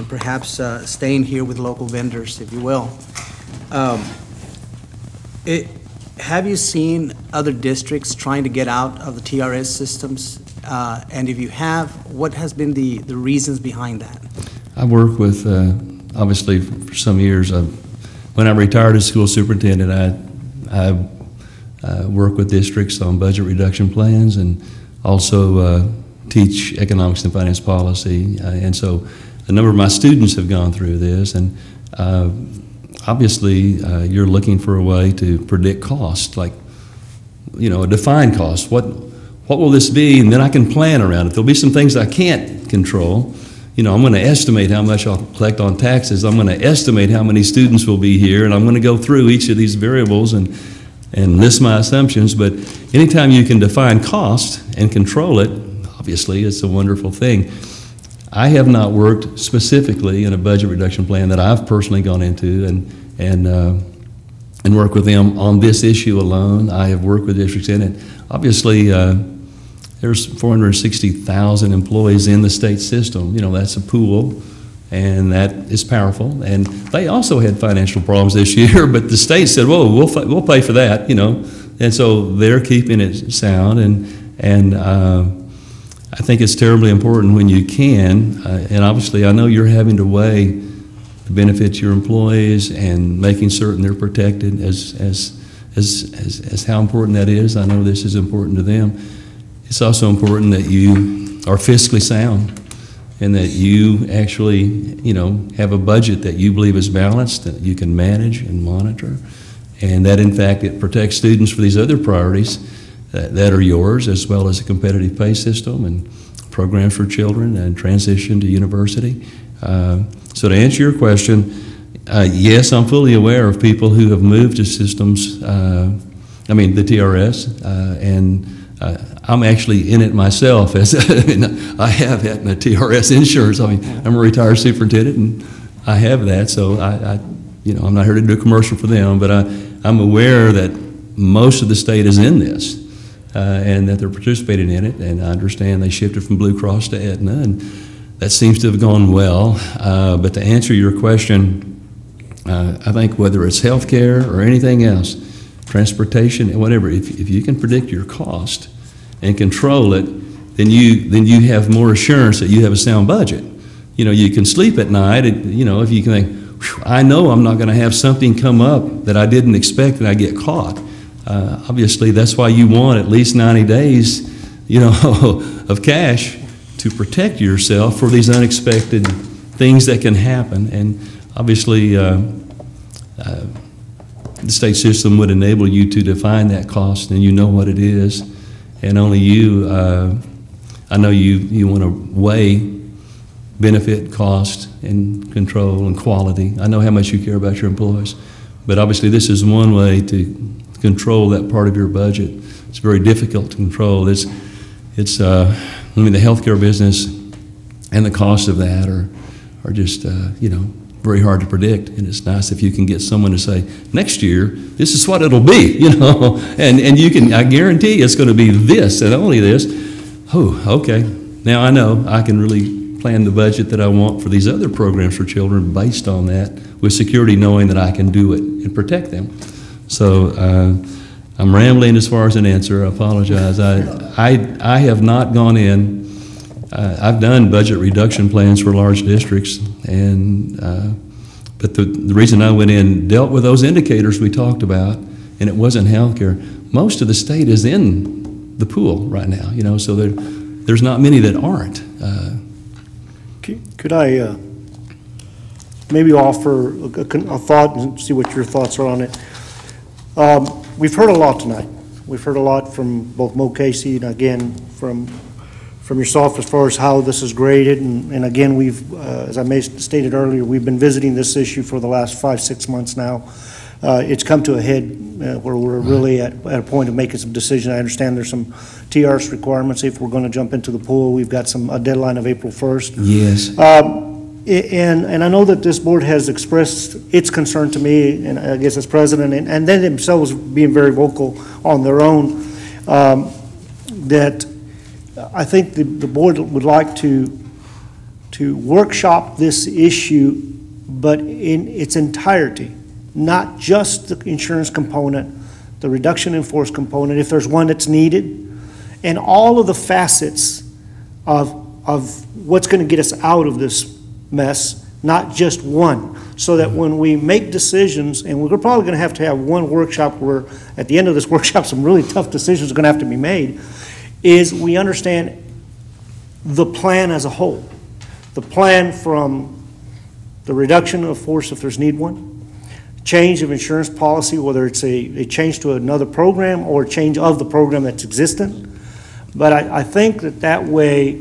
[SPEAKER 8] perhaps staying here with local vendors, if you will, have you seen other districts trying to get out of the TRS systems? And if you have, what has been the reasons behind that?
[SPEAKER 9] I work with obviously, for some years, when I retired as school superintendent, I work with districts on budget reduction plans and also teach economics and finance policy. And so a number of my students have gone through this. And obviously, you're looking for a way to predict cost, like, a defined cost. What will this be? And then I can plan around it. There'll be some things I can't control. I'm going to estimate how much I'll collect on taxes. I'm going to estimate how many students will be here, and I'm going to go through each of these variables and list my assumptions. But anytime you can define cost and control it, obviously it's a wonderful thing. I have not worked specifically in a budget reduction plan that I've personally gone into and work with them on this issue alone. I have worked with districts in it. Obviously, there's 460,000 employees in the state system. That's a pool, and that is powerful. And they also had financial problems this year, but the state said, "Whoa, we'll pay for that," And so they're keeping it sound, and I think it's terribly important when you can. And obviously, I know you're having to weigh the benefits of your employees and making certain they're protected as how important that is. I know this is important to them. it's also important that you are fiscally sound and that you actually, have a budget that you believe is balanced, that you can manage and monitor, and that in fact it protects students for these other priorities that are yours, as well as a competitive pay system and programs for children and transition to university. So to answer your question, yes, I'm fully aware of people who have moved to systems, the TRS, and I'm actually in it myself. I have had my TRS insurance. I'm a retired superintendent, and I have that. So I'm not here to do a commercial for them, but I'm aware that most of the state is in this, and that they're participating in it. And I understand they shifted from Blue Cross to Aetna, and that seems to have gone well. But to answer your question, I think whether it's healthcare or anything else, transportation, whatever, if you can predict your cost and control it, then you have more assurance that you have a sound budget. You can sleep at night, and, if you can think, I know I'm not going to have something come up that I didn't expect and I get caught. Obviously, that's why you want at least 90 days, of cash to protect yourself for these unexpected things that can happen. And obviously, the state system would enable you to define that cost, and you know what it is. And only you, I know you want to weigh benefit, cost, and control and quality. I know how much you care about your employees. But obviously, this is one way to control that part of your budget. It's very difficult to control. The healthcare business and the cost of that are just, very hard to predict. And it's nice if you can get someone to say, next year, this is what it'll be, and you can, I guarantee it's going to be this and only this. Oh, okay. Now I know I can really plan the budget that I want for these other programs for children based on that, with security, knowing that I can do it and protect them. So I'm rambling as far as an answer. I apologize. I have not gone in. I've done budget reduction plans for large districts, but the reason I went in dealt with those indicators we talked about, and it wasn't healthcare. Most of the state is in the pool right now, so there's not many that aren't.
[SPEAKER 1] Could I maybe offer a thought and see what your thoughts are on it? We've heard a lot tonight. We've heard a lot from both Mo Casey and again from yourself as far as how this is graded. And again, we've, as I stated earlier, we've been visiting this issue for the last 5-6 months now. It's come to a head where we're really at a point of making some decisions. I understand there's some TRS requirements. If we're going to jump into the pool, we've got a deadline of April 1st.
[SPEAKER 9] Yes.
[SPEAKER 1] And I know that this board has expressed its concern to me, and I guess as president, and then themselves being very vocal on their own, that I think the board would like to workshop this issue, but in its entirety, not just the insurance component, the reduction in force component, if there's one that's needed, and all of the facets of what's going to get us out of this mess, not just one, so that when we make decisions, and we're probably going to have one workshop where at the end of this workshop some really tough decisions are going to have to be made, is we understand the plan as a whole. The plan from the reduction of force if there's need one, change of insurance policy, whether it's a change to another program or a change of the program that's existent. But I think that way,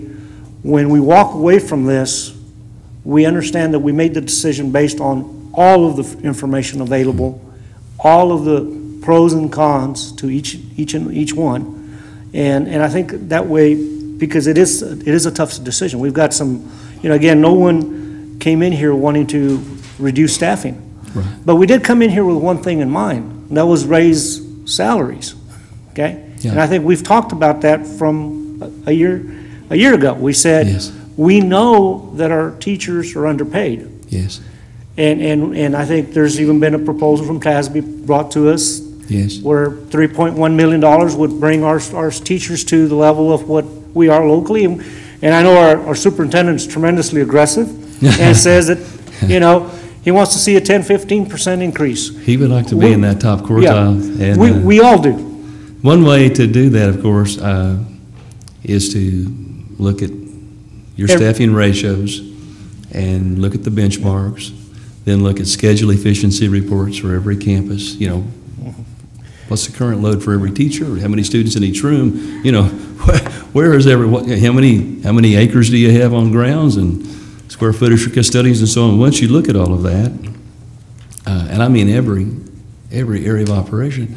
[SPEAKER 1] when we walk away from this, we understand that we made the decision based on all of the information available, all of the pros and cons to each one. And I think that way, because it is a tough decision. We've got some, again, no one came in here wanting to reduce staffing. Right. But we did come in here with one thing in mind, and that was raise salaries, okay? Yeah. And I think we've talked about that from a year ago. We said, yes, we know that our teachers are underpaid.
[SPEAKER 9] Yes.
[SPEAKER 1] And I think there's even been a proposal from CISD brought to us, yes, where $3.1 million would bring our teachers to the level of what we are locally. And I know our superintendent is tremendously aggressive and says that, he wants to see a 10-15% increase.
[SPEAKER 9] He would like to be in that top quartile.
[SPEAKER 1] Yeah,
[SPEAKER 9] and,
[SPEAKER 1] we all do.
[SPEAKER 9] One way to do that, of course, is to look at your staffing ratios and look at the benchmarks, then look at schedule efficiency reports for every campus. You know, what's the current load for every teacher? How many students in each room? You know, where is how many acres do you have on grounds and square footage for custodians and so on? Once you look at all of that, and I mean every area of operation,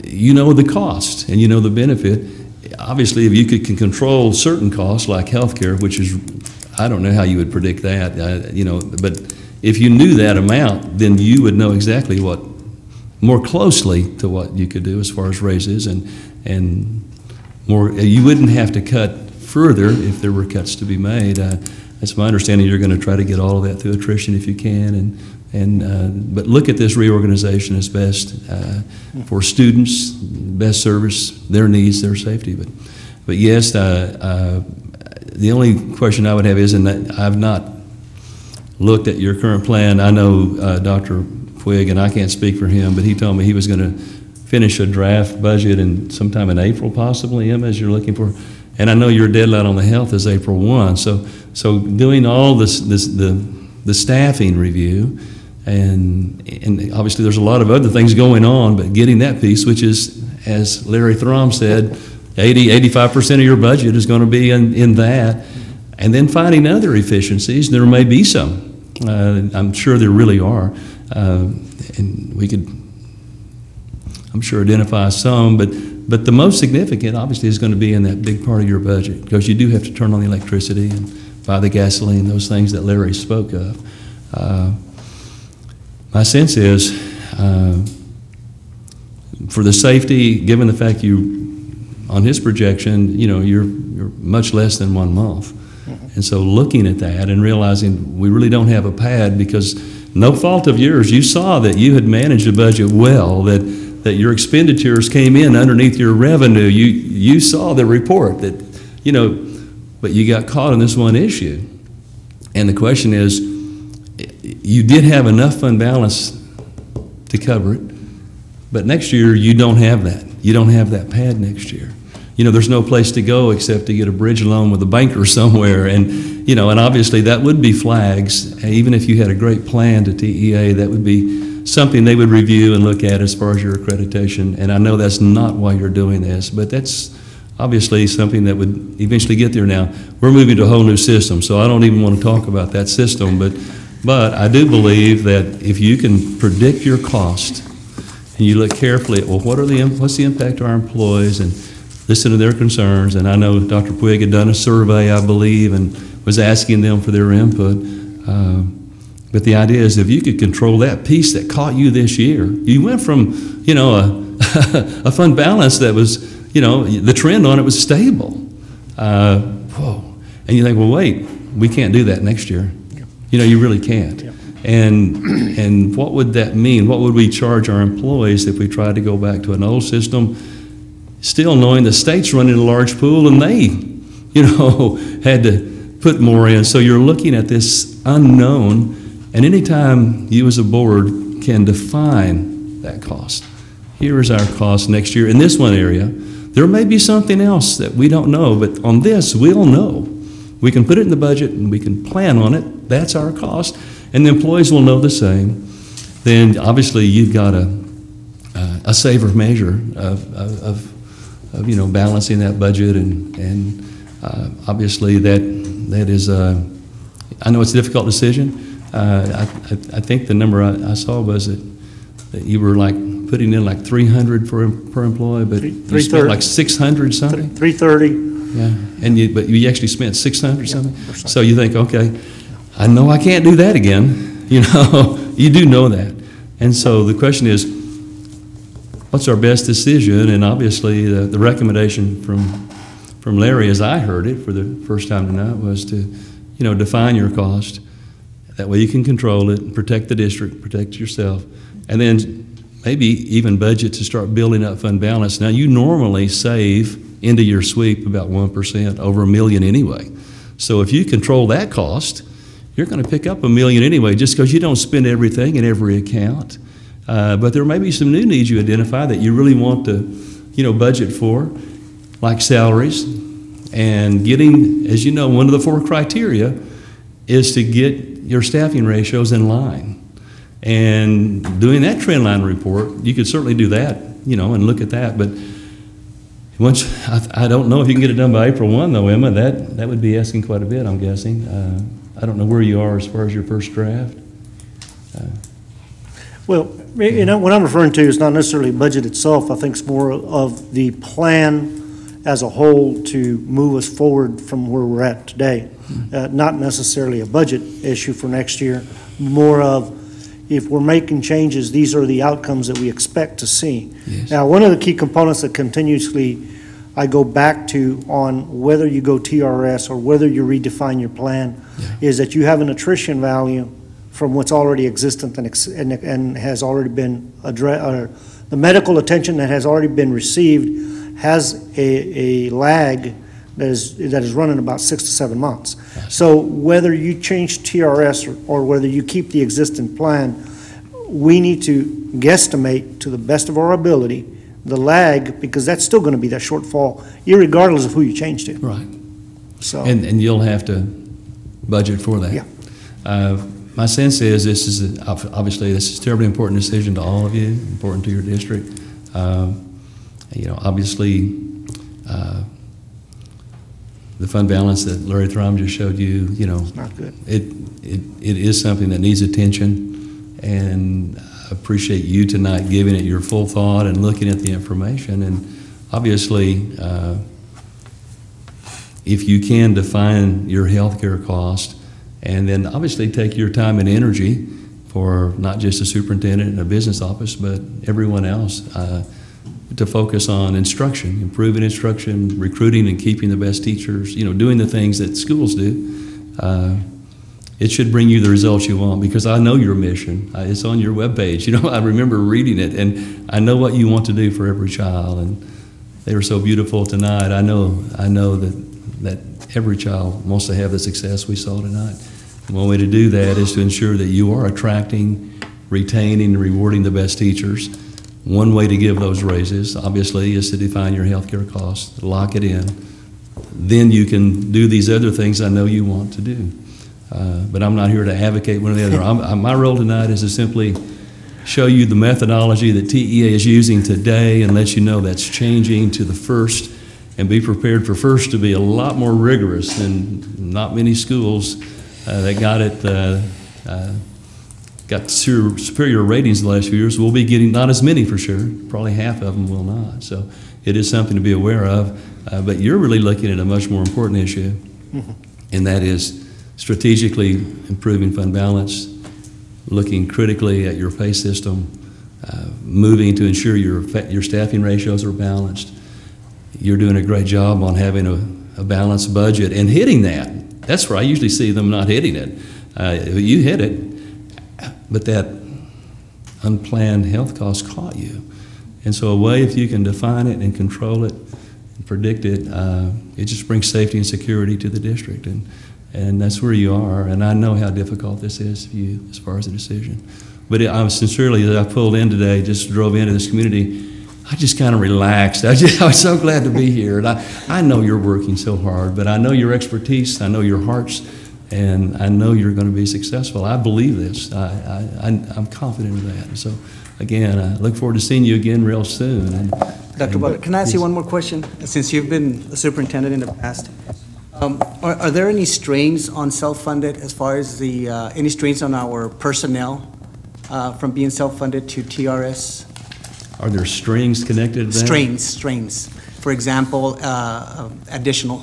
[SPEAKER 9] you know the cost and you know the benefit. Obviously, if you can control certain costs like healthcare, which is, I don't know how you would predict that, you know, but if you knew that amount, then you would know exactly what, more closely to what you could do as far as raises, and more, you wouldn't have to cut further if there were cuts to be made. That's my understanding. You're going to try to get all of that through attrition if you can, but look at this reorganization as best for students, best service, their needs, their safety. But yes, the only question I would have is, and that I've not looked at your current plan. I know Dr. Puig, and I can't speak for him, but he told me he was going to finish a draft budget sometime in April, possibly, Emma, as you're looking for. And I know your deadline on the health is April 1. So doing all this the staffing review, and obviously there's a lot of other things going on, but getting that piece, which is, as Larry Throm said, 85% of your budget is going to be in that, and then finding other efficiencies. There may be some. I'm sure there really are, and we could, I'm sure, identify some, but the most significant, obviously, is going to be in that big part of your budget, because you do have to turn on the electricity and buy the gasoline, those things that Larry spoke of. My sense is, for the safety, given the fact on his projection, you know, you're much less than 1 month. And so looking at that and realizing we really don't have a pad, because no fault of yours, you saw that you had managed the budget well, that your expenditures came in underneath your revenue. You saw the report that, you know, but you got caught in this one issue. And the question is, you did have enough fund balance to cover it, but next year you don't have that. You don't have that pad next year. You know, there's no place to go except to get a bridge loan with a banker somewhere, and, you know, and obviously that would be flags. Even if you had a great plan to TEA, that would be something they would review and look at as far as your accreditation. And I know that's not why you're doing this, but that's obviously something that would eventually get there. Now, we're moving to a whole new system, so I don't even want to talk about that system, but I do believe that if you can predict your cost and you look carefully at, well, what's the impact to our employees, and listen to their concerns. And I know Dr. Puig had done a survey, I believe, and was asking them for their input. But the idea is, if you could control that piece that caught you this year, you went from, you know, a fund balance that was, you know, the trend on it was stable. Whoa. And you think, well, wait, we can't do that next year. You know, you really can't. Yeah. And what would that mean? What would we charge our employees if we tried to go back to an old system, still knowing the state's running a large pool and they, you know, had to put more in? So you're looking at this unknown, and anytime you as a board can define that cost, here is our cost next year in this one area. There may be something else that we don't know, but on this, we'll know. We can put it in the budget and we can plan on it. That's our cost. And the employees will know the same. Then obviously you've got a safer measure of you know, balancing that budget, and obviously that is, I know it's a difficult decision. I think the number I saw was that you were like putting in like 300 per employee, but you spent like 600 something?
[SPEAKER 1] 330.
[SPEAKER 9] Yeah, but you actually spent 600 something? So you think, okay, I know I can't do that again. You know, you do know that. And so the question is, what's our best decision? And obviously the recommendation from Larry, as I heard it for the first time tonight, was to, you know, define your cost. That way you can control it, protect the district, protect yourself, and then maybe even budget to start building up fund balance. Now, you normally save into your sweep about 1%, over $1 million anyway. So if you control that cost, you're going to pick up $1 million anyway, just because you don't spend everything in every account. But there may be some new needs you identify that you really want to, you know, budget for. like salaries, and getting, as you know, one of the 4 criteria is to get your staffing ratios in line. And doing that trend line report, you could certainly do that, you know, and look at that. But once, I don't know if you can get it done by April 1, though, Emma. That would be asking quite a bit, I'm guessing. I don't know where you are as far as your first draft.
[SPEAKER 1] Well, you know, what I'm referring to is not necessarily budget itself. I think it's more of the plan as a whole to move us forward from where we're at today. Not necessarily a budget issue for next year, more of if we're making changes, these are the outcomes that we expect to see.
[SPEAKER 9] Yes.
[SPEAKER 1] Now, one of the key components that continuously I go back to on whether you go TRS or whether you redefine your plan is that you have an attrition value from what's already existent and has already been addressed, the medical attention that has already been received has a lag that is running about 6 to 7 months. So whether you change TRS or whether you keep the existing plan, we need to guesstimate to the best of our ability the lag, because that's still going to be that shortfall, irregardless of who you changed it.
[SPEAKER 9] Right.
[SPEAKER 1] So
[SPEAKER 9] And you'll have to budget for that.
[SPEAKER 1] Yeah.
[SPEAKER 9] My sense is this is obviously this is a terribly important decision to all of you, important to your district. You know, obviously, the fund balance that Larry Thrum just showed you, you know,
[SPEAKER 1] it's not good.
[SPEAKER 9] it is something that needs attention, and I appreciate you tonight giving it your full thought and looking at the information. And obviously, if you can define your healthcare cost, and then obviously take your time and energy for not just the superintendent and a business office, but everyone else, to focus on instruction, improving instruction, recruiting and keeping the best teachers, you know, doing the things that schools do. It should bring you the results you want, because I know your mission. It's on your webpage. You know, I remember reading it, and I know what you want to do for every child, and they were so beautiful tonight. I know that every child wants to have the success we saw tonight. One way to do that is to ensure that you are attracting, retaining, and rewarding the best teachers. One way to give those raises, obviously, is to define your healthcare costs, lock it in. Then you can do these other things I know you want to do. But I'm not here to advocate one or the other. My role tonight is to simply show you the methodology that TEA is using today and let you know that's changing to the first, and be prepared for first to be a lot more rigorous than not many schools that got superior ratings the last few years. We'll be getting not as many for sure. Probably half of them will not. So it is something to be aware of. But you're really looking at a much more important issue, and that is strategically improving fund balance, looking critically at your pay system, moving to ensure your staffing ratios are balanced. You're doing a great job on having a balanced budget and hitting that. That's where I usually see them not hitting it. You hit it, but that unplanned health cost caught you. And so a way, if you can define it and control it and predict it, it just brings safety and security to the district. And that's where you are. And I know how difficult this is for you as far as the decision. But I sincerely, as I pulled in today, just drove into this community, I just kind of relaxed. I was so glad to be here. And I know you're working so hard, but I know your expertise, I know your hearts, and I know you're going to be successful. I believe this. I'm confident of that. So, again, I look forward to seeing you again real soon.
[SPEAKER 8] Dr. Butler, can I ask you one more question? Since you've been a superintendent in the past, are there any strains on self-funded as far as any strains on our personnel from being self-funded to TRS?
[SPEAKER 9] Are there strings connected to that?
[SPEAKER 8] Strains. For example, additional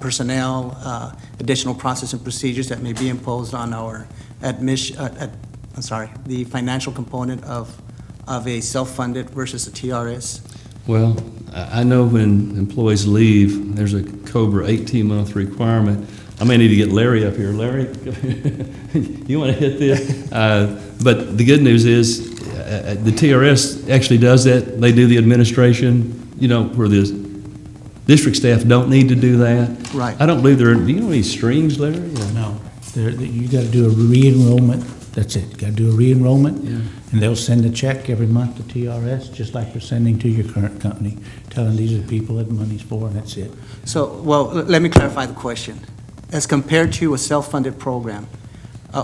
[SPEAKER 8] personnel, additional process and procedures that may be imposed on our the financial component of a self-funded versus a TRS?
[SPEAKER 9] Well, I know when employees leave, there's a COBRA 18-month requirement. I may need to get Larry up here. Larry, you want to hit this? But the good news is the TRS actually does that. They do the administration, you know, where the district staff don't need to do that.
[SPEAKER 8] Right.
[SPEAKER 9] I don't believe there are, do you know any strings, Larry?
[SPEAKER 7] No, you got to do a re-enrollment. That's it. You got to do a re-enrollment.
[SPEAKER 9] Yeah.
[SPEAKER 7] And they'll send a check every month to TRS, just like they're sending to your current company, telling these are the people that the money's for, and that's it.
[SPEAKER 8] So, well, let me clarify the question. As compared to a self-funded program,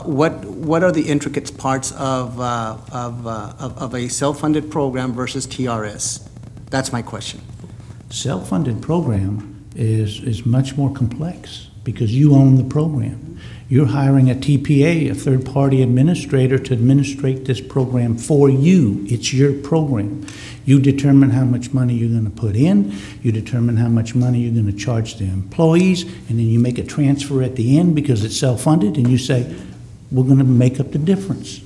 [SPEAKER 8] what are the intricate parts of a self-funded program versus TRS? That's my question.
[SPEAKER 7] Self-funded program is much more complex because you own the program. You're hiring a TPA, a third-party administrator, to administrate this program for you. It's your program. You determine how much money you're going to put in, you determine how much money you're going to charge the employees, and then you make a transfer at the end because it's self-funded, and you say, we're going to make up the difference.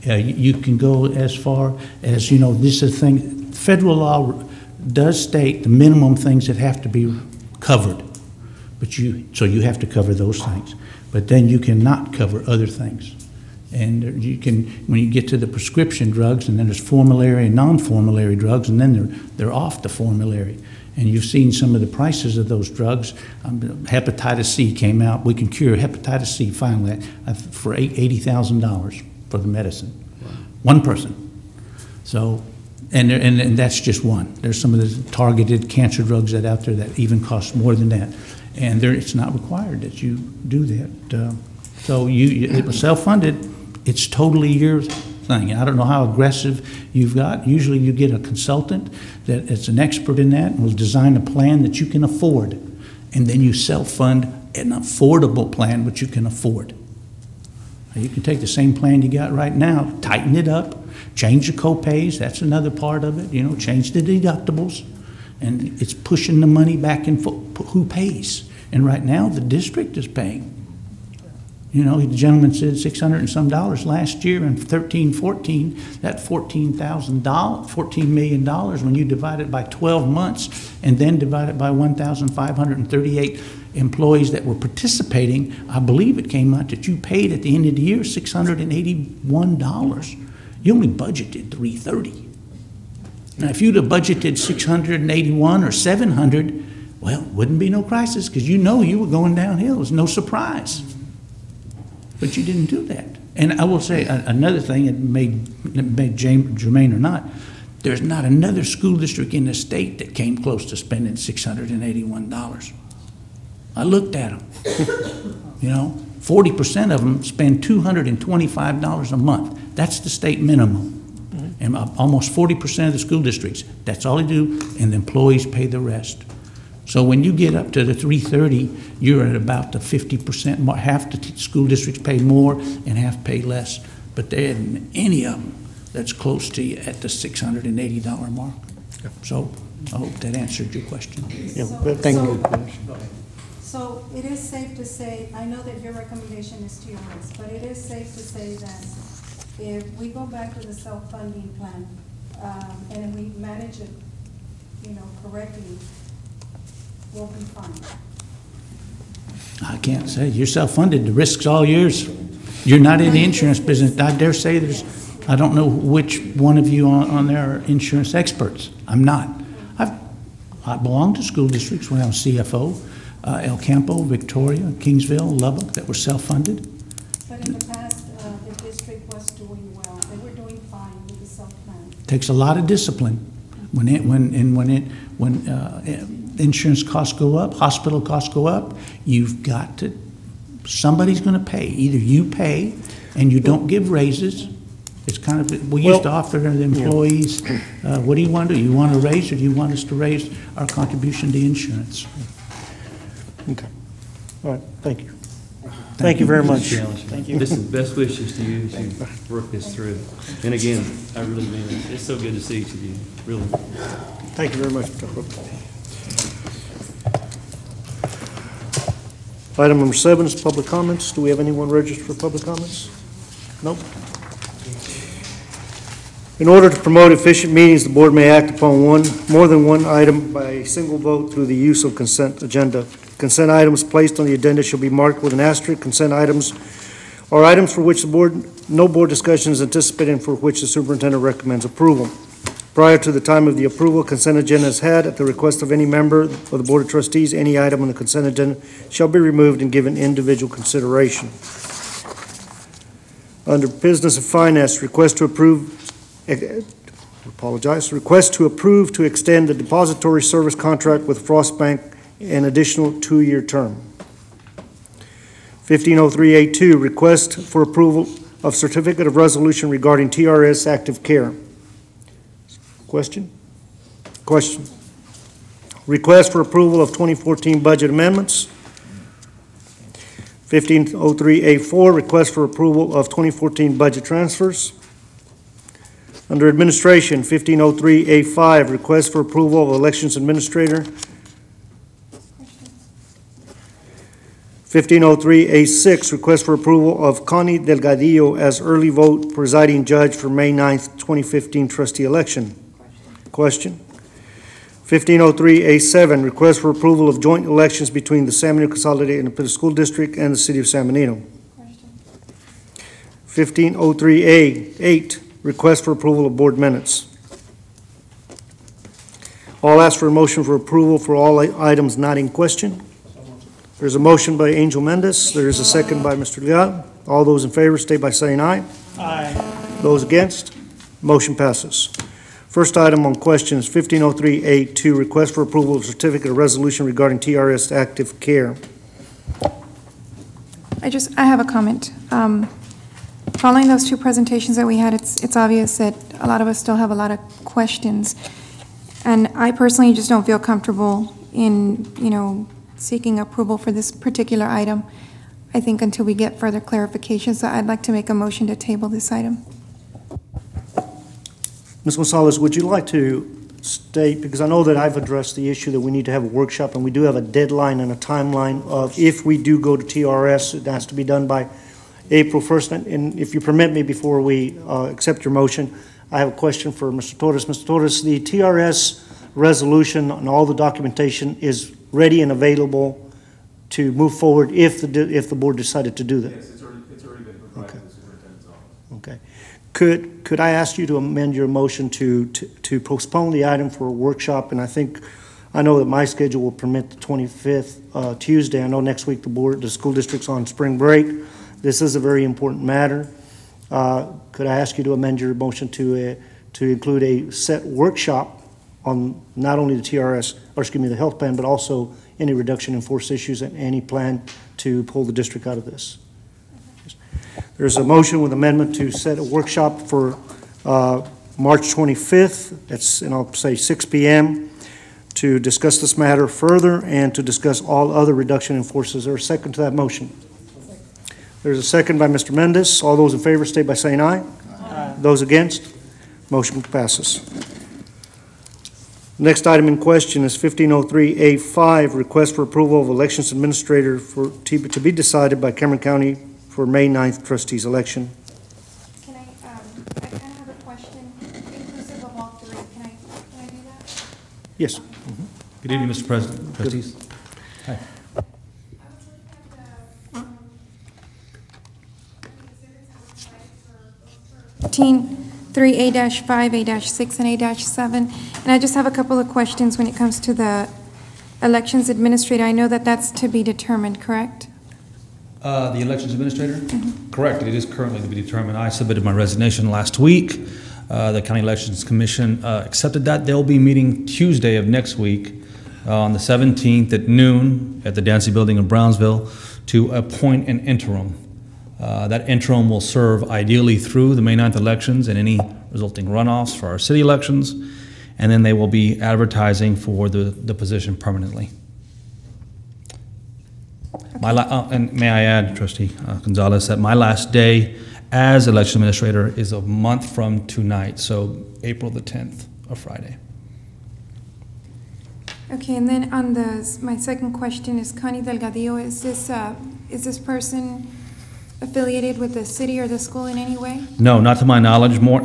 [SPEAKER 7] You can go as far as, you know, this is a thing, federal law does state the minimum things that have to be covered, so you have to cover those things. But then you cannot cover other things. And you can, when you get to the prescription drugs, and then there's formulary and non-formulary drugs, and then they're off the formulary. And you've seen some of the prices of those drugs. Hepatitis C came out. We can cure hepatitis C finally for $80,000 for the medicine. Wow. One person. So, and that's just one. There's some of the targeted cancer drugs that out there that even cost more than that. And it's not required that you do that. So it was self-funded. It's totally your thing. I don't know how aggressive you've got. Usually you get a consultant that is an expert in that and will design a plan that you can afford. And then you self-fund an affordable plan which you can afford. Now, you can take the same plan you got right now, tighten it up, change the co-pays. That's another part of it. You know, change the deductibles. And it's pushing the money back and forth. Who pays? And right now, the district is paying. You know, the gentleman said $600 and some last year, and 13-14, that $14 million, when you divide it by 12 months and then divide it by 1,538 employees that were participating, I believe it came out that you paid at the end of the year $681. You only budgeted $330. Now, if you'd have budgeted 681 or 700, well, wouldn't be no crisis because you know you were going downhill. It was no surprise. But you didn't do that. And I will say another thing, it may germane or not, there's not another school district in the state that came close to spending $681. I looked at them. You know, 40% of them spend $225 a month. That's the state minimum. And almost 40% of the school districts, that's all they do, and the employees pay the rest. So when you get up to the 330, you're at about the 50% mark. Half the school districts pay more and half pay less. But there isn't any of them that's close to you at the $680 mark. So I hope that answered your question.
[SPEAKER 1] Yeah, thank you.
[SPEAKER 10] So it is safe to say, I know that your recommendation is to your list, but it is safe to say that if we go back to the self-funding plan, and if we manage it, you know, correctly, we'll be fine.
[SPEAKER 7] I can't say. You're self-funded. The risk's all yours. You're not in the insurance business. I dare say I don't know which one of you on there are insurance experts. I'm not. I belonged to school districts when I was CFO, El Campo, Victoria, Kingsville, Lubbock, that were self-funded.
[SPEAKER 10] But in the past, the district was doing well. They were doing fine with the self-plan.
[SPEAKER 7] Takes a lot of discipline. When insurance costs go up, hospital costs go up, you've got to, somebody's going to pay. Either you pay and you don't give raises. It's kind of, we used to offer the employees, what do you want to do? You want a raise, or do you want us to raise our contribution to insurance?
[SPEAKER 1] Okay. All right. Thank you. Thank you very much.
[SPEAKER 9] Thank you. Listen, best wishes to you as you work this through. And again, I really mean it. It's so good to see each of you. Really.
[SPEAKER 1] Thank you very much, Mr. Brooke. Item number 7 is public comments. Do we have anyone registered for public comments? Nope. In order to promote efficient meetings, the board may act upon more than one item by a single vote through the use of consent agenda. Consent items placed on the agenda shall be marked with an asterisk. Consent items are items for which no board discussion is anticipated and for which the superintendent recommends approval. Prior to the time of the approval, consent agenda is had. At the request of any member of the Board of Trustees, any item on the consent agenda shall be removed and given individual consideration. Under Business and Finance, request to approve to extend the depository service contract with Frost Bank an additional 2-year term. 1503A2, request for approval of certificate of resolution regarding TRS active care. Question? Question. Request for approval of 2014 budget amendments. 1503A4, request for approval of 2014 budget transfers. Under Administration, 1503A5, request for approval of Elections Administrator. 1503A6, request for approval of Connie Delgadillo as early vote presiding judge for May 9th, 2015 trustee election. Question. 1503A7, request for approval of joint elections between the San Benito Consolidated Independent School District and the City of San Benito. 1503A8, request for approval of board minutes. I'll ask for a motion for approval for all items not in question. There's a motion by Angel Mendez. There is a second by Mr. Leal. All those in favor state by saying aye.
[SPEAKER 3] Aye.
[SPEAKER 1] Those against? Motion passes. First item on question is 1503A2, request for approval of certificate of resolution regarding TRS active care.
[SPEAKER 11] I have a comment. Following those two presentations that we had, it's obvious that a lot of us still have a lot of questions. And I personally just don't feel comfortable in, seeking approval for this particular item, I think, until we get further clarification. So I'd like to make a motion to table this item.
[SPEAKER 1] Ms. Gonzalez, would you like to state, because I know that I've addressed the issue that we need to have a workshop, and we do have a deadline and a timeline of if we do go to TRS, it has to be done by April 1st. And if you permit me, before we accept your motion, I have a question for Mr. Torres. Mr. Torres, the TRS resolution and all the documentation is ready and available to move forward if the board decided to do that?
[SPEAKER 12] Yes, it's already been provided to the superintendent's office.
[SPEAKER 1] Okay. Could I ask you to amend your motion to postpone the item for a workshop? And I know that my schedule will permit the 25th Tuesday. I know next week the school district's on spring break. This is a very important matter. Could I ask you to amend your motion to include a set workshop on not only the TRS, the health plan, but also any reduction in force issues and any plan to pull the district out of this? There's a motion with amendment to set a workshop for March 25th, and I'll say 6 p.m., to discuss this matter further and to discuss all other reduction in forces. Is there a second to that motion? There's a second by Mr. Mendez. All those in favor state by saying aye. Aye. Those against? Motion passes. Next item in question is 1503A5, request for approval of elections administrator to be decided by Cameron County for May 9th trustees election.
[SPEAKER 11] Can I kind of have a question inclusive of all three. Can I do that?
[SPEAKER 1] Yes.
[SPEAKER 12] Good evening, Mr. President, trustees. Hi.
[SPEAKER 11] 3A-5, A-6, and A-7. And I just have a couple of questions when it comes to the elections administrator. I know that that's to be determined, correct?
[SPEAKER 12] The elections administrator? Mm-hmm. Correct. It is currently to be determined. I submitted my resignation last week. The County Elections Commission accepted that. They'll be meeting Tuesday of next week on the 17th at noon at the Dancy Building in Brownsville to appoint an interim. That interim will serve ideally through the May 9th elections and any resulting runoffs for our city elections, and then they will be advertising for the position permanently. And may I add, Trustee Gonzalez, that my last day as election administrator is a month from tonight, so April the 10th, a Friday.
[SPEAKER 11] Okay, and then on my second question is Connie Delgadillo. Is this person affiliated with the city or the school in any way?
[SPEAKER 12] No, not to my knowledge. More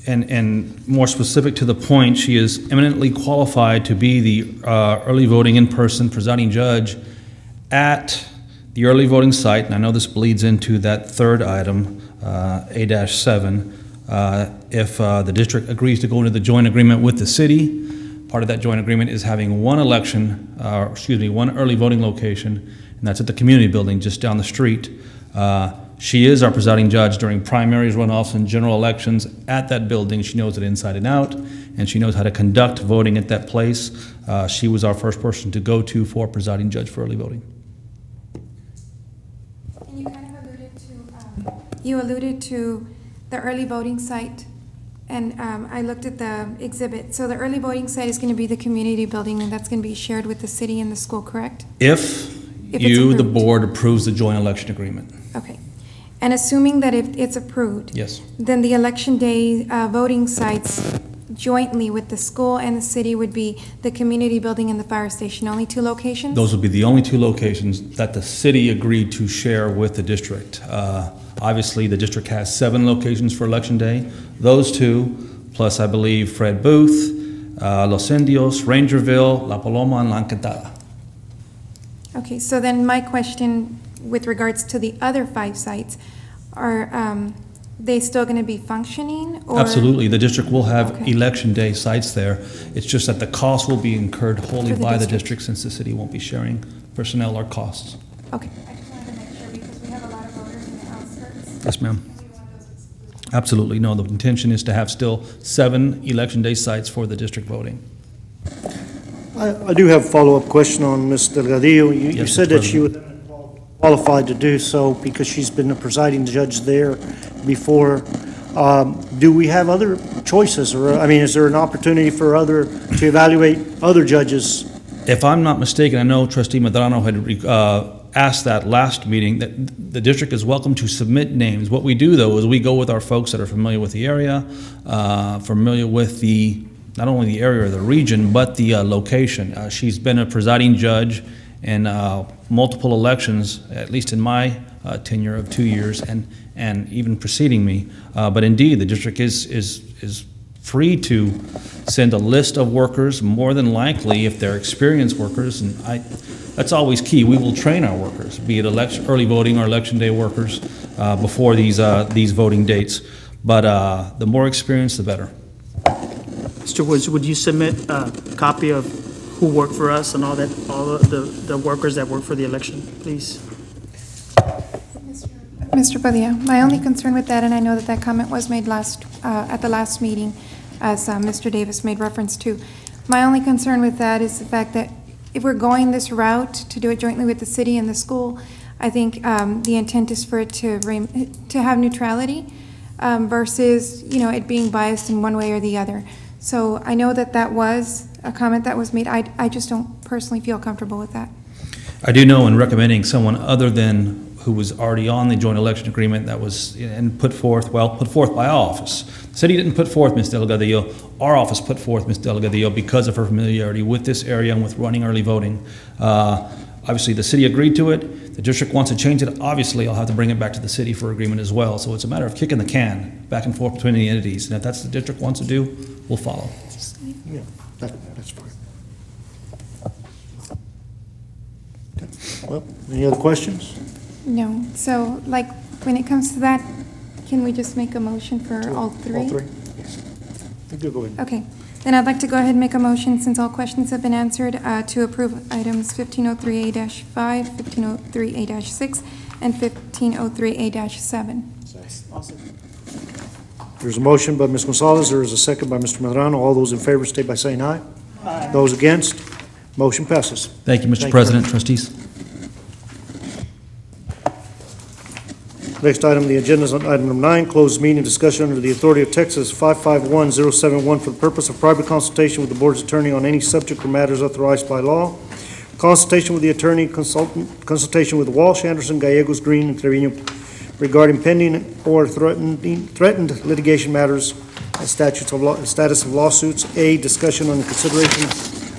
[SPEAKER 12] and more specific to the point, she is eminently qualified to be the early voting in-person presiding judge at the early voting site. And I know this bleeds into that third item, A-7. If the district agrees to go into the joint agreement with the city, part of that joint agreement is having one one early voting location, and that's at the community building just down the street. She is our presiding judge during primaries, runoffs, and general elections at that building. She knows it inside and out, and she knows how to conduct voting at that place. She was our first person to go to for presiding judge for early voting.
[SPEAKER 11] And you kind of alluded to, you alluded to the early voting site, and I looked at the exhibit. So the early voting site is going to be the community building, and that's going to be shared with the city and the school, correct?
[SPEAKER 12] If
[SPEAKER 11] it's
[SPEAKER 12] you, the
[SPEAKER 11] approved.
[SPEAKER 12] board, approves the joint election agreement.
[SPEAKER 11] Okay. And assuming that if it's approved,
[SPEAKER 12] Yes.
[SPEAKER 11] then the election day voting sites jointly with the school and the city would be the community building and the fire station, only 2 locations?
[SPEAKER 12] Those would be the only 2 locations that the city agreed to share with the district. Obviously, the district has 7 locations for election day. Those 2, plus I believe Fred Booth, Los Indios, Rangerville, La Paloma, and La Encantada.
[SPEAKER 11] Okay, so then my question with regards to the other 5 sites, are they still going to be functioning? Or?
[SPEAKER 12] Absolutely. The district will have
[SPEAKER 11] Okay.
[SPEAKER 12] election day sites there. It's just that the cost will be incurred wholly
[SPEAKER 11] For the
[SPEAKER 12] by the
[SPEAKER 11] district.
[SPEAKER 12] district since the city won't be sharing personnel or costs.
[SPEAKER 11] Okay. I just wanted to make sure because we have a lot of voters in the outskirts.
[SPEAKER 12] Yes, ma'am. Absolutely. No, the intention is to have still 7 election day sites for the district voting.
[SPEAKER 1] I do have a follow-up question on Ms. Delgadillo. You
[SPEAKER 12] Yes,
[SPEAKER 1] said
[SPEAKER 12] Mr.
[SPEAKER 1] that she was qualified to do so because she's been a presiding judge there before. Do we have other choices, or, I mean, is there an opportunity for to evaluate other judges?
[SPEAKER 12] If I'm not mistaken, I know Trustee Medrano had asked that last meeting, that the district is welcome to submit names. What we do, though, is we go with our folks that are familiar with the area, familiar with not only the area or the region, but the location. She's been a presiding judge in multiple elections, at least in my tenure of 2 years, and even preceding me. But indeed, the district is free to send a list of workers, more than likely, if they're experienced workers, and that's always key. We will train our workers, be it early voting or election day workers, before these voting dates. But the more experience, the better.
[SPEAKER 3] Mr. Woods, would you submit a copy of who worked for us and all the workers that work for the election, please?
[SPEAKER 11] Mr. Padilla, my only concern with that, and I know that that comment was made at the last meeting, as Mr. Davis made reference to. My only concern with that is the fact that if we're going this route to do it jointly with the city and the school, I think the intent is for it to have neutrality versus, it being biased in one way or the other. So I know that that was a comment that was made. I just don't personally feel comfortable with that.
[SPEAKER 12] I do know in recommending someone other than who was already on the joint election agreement that was put forth by our office. The city didn't put forth Ms. Delgadillo. Our office put forth Ms. Delgadillo because of her familiarity with this area and with running early voting. Obviously, the city agreed to it. The district wants to change it. Obviously, I'll have to bring it back to the city for agreement as well. So it's a matter of kicking the can back and forth between the entities. And if that's what the district wants to do, we'll follow.
[SPEAKER 1] Yeah, that's fine. Well, any other questions?
[SPEAKER 11] No. So, when it comes to that, can we just make a motion for all 3?
[SPEAKER 1] All 3? Yes. You go ahead.
[SPEAKER 11] Okay. Then I'd like to go ahead and make a motion, since all questions have been answered, to approve items 1503A-5, 1503A-6, and 1503A-7.
[SPEAKER 1] There's a motion by Ms. Gonzalez. There is a second by Mr. Medrano. All those in favor state by saying aye. Aye. Those against, motion passes.
[SPEAKER 12] Thank you, Mr.
[SPEAKER 1] Thank
[SPEAKER 12] President,
[SPEAKER 1] you.
[SPEAKER 12] trustees.
[SPEAKER 1] Next item on the agenda is item number 9, closed meeting discussion under the authority of Texas 551071 for the purpose of private consultation with the board's attorney on any subject or matters authorized by law. Consultation with the attorney, consultation with Walsh, Anderson, Gallegos, Green, and Trevino regarding pending or threatened litigation matters and status of lawsuits. A, discussion on consideration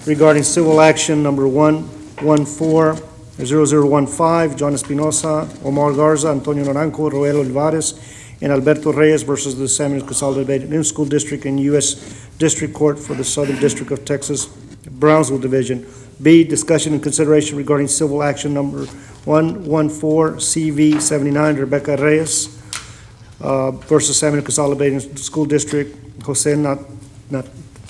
[SPEAKER 1] regarding civil action number 114-0015, John Espinosa, Omar Garza, Antonio Naranjo, Roel Olivares, and Alberto Reyes versus the San Luis Consolidated School District and U.S. District Court for the Southern District of Texas, Brownsville Division. B, discussion and consideration regarding civil action number 114-CV79, Rebecca Reyes versus San Luis Consolidated School District, Jose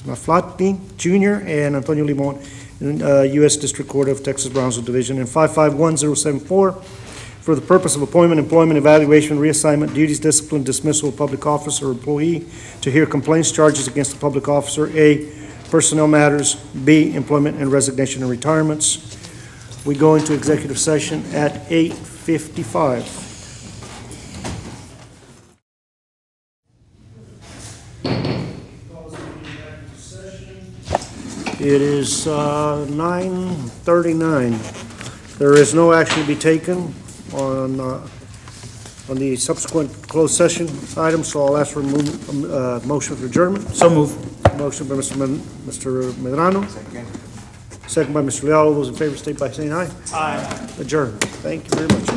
[SPEAKER 1] Naflati Jr. and Antonio Limon, U.S. District Court of Texas, Brownsville Division, and 551074 for for the purpose of appointment, employment, evaluation, reassignment, duties, discipline, dismissal of public officer or employee, to hear complaints, charges against the public officer, A, personnel matters, B, employment and resignation and retirements. We go into executive session at 8:55. It is 9:39. There is no action to be taken on the subsequent closed session items, so I'll ask for a motion for adjournment.
[SPEAKER 3] So move.
[SPEAKER 1] Motion by Mr. Medrano. Second by Mr. Leal. All those in favor state by saying aye. Aye. Adjourned. Thank you very much.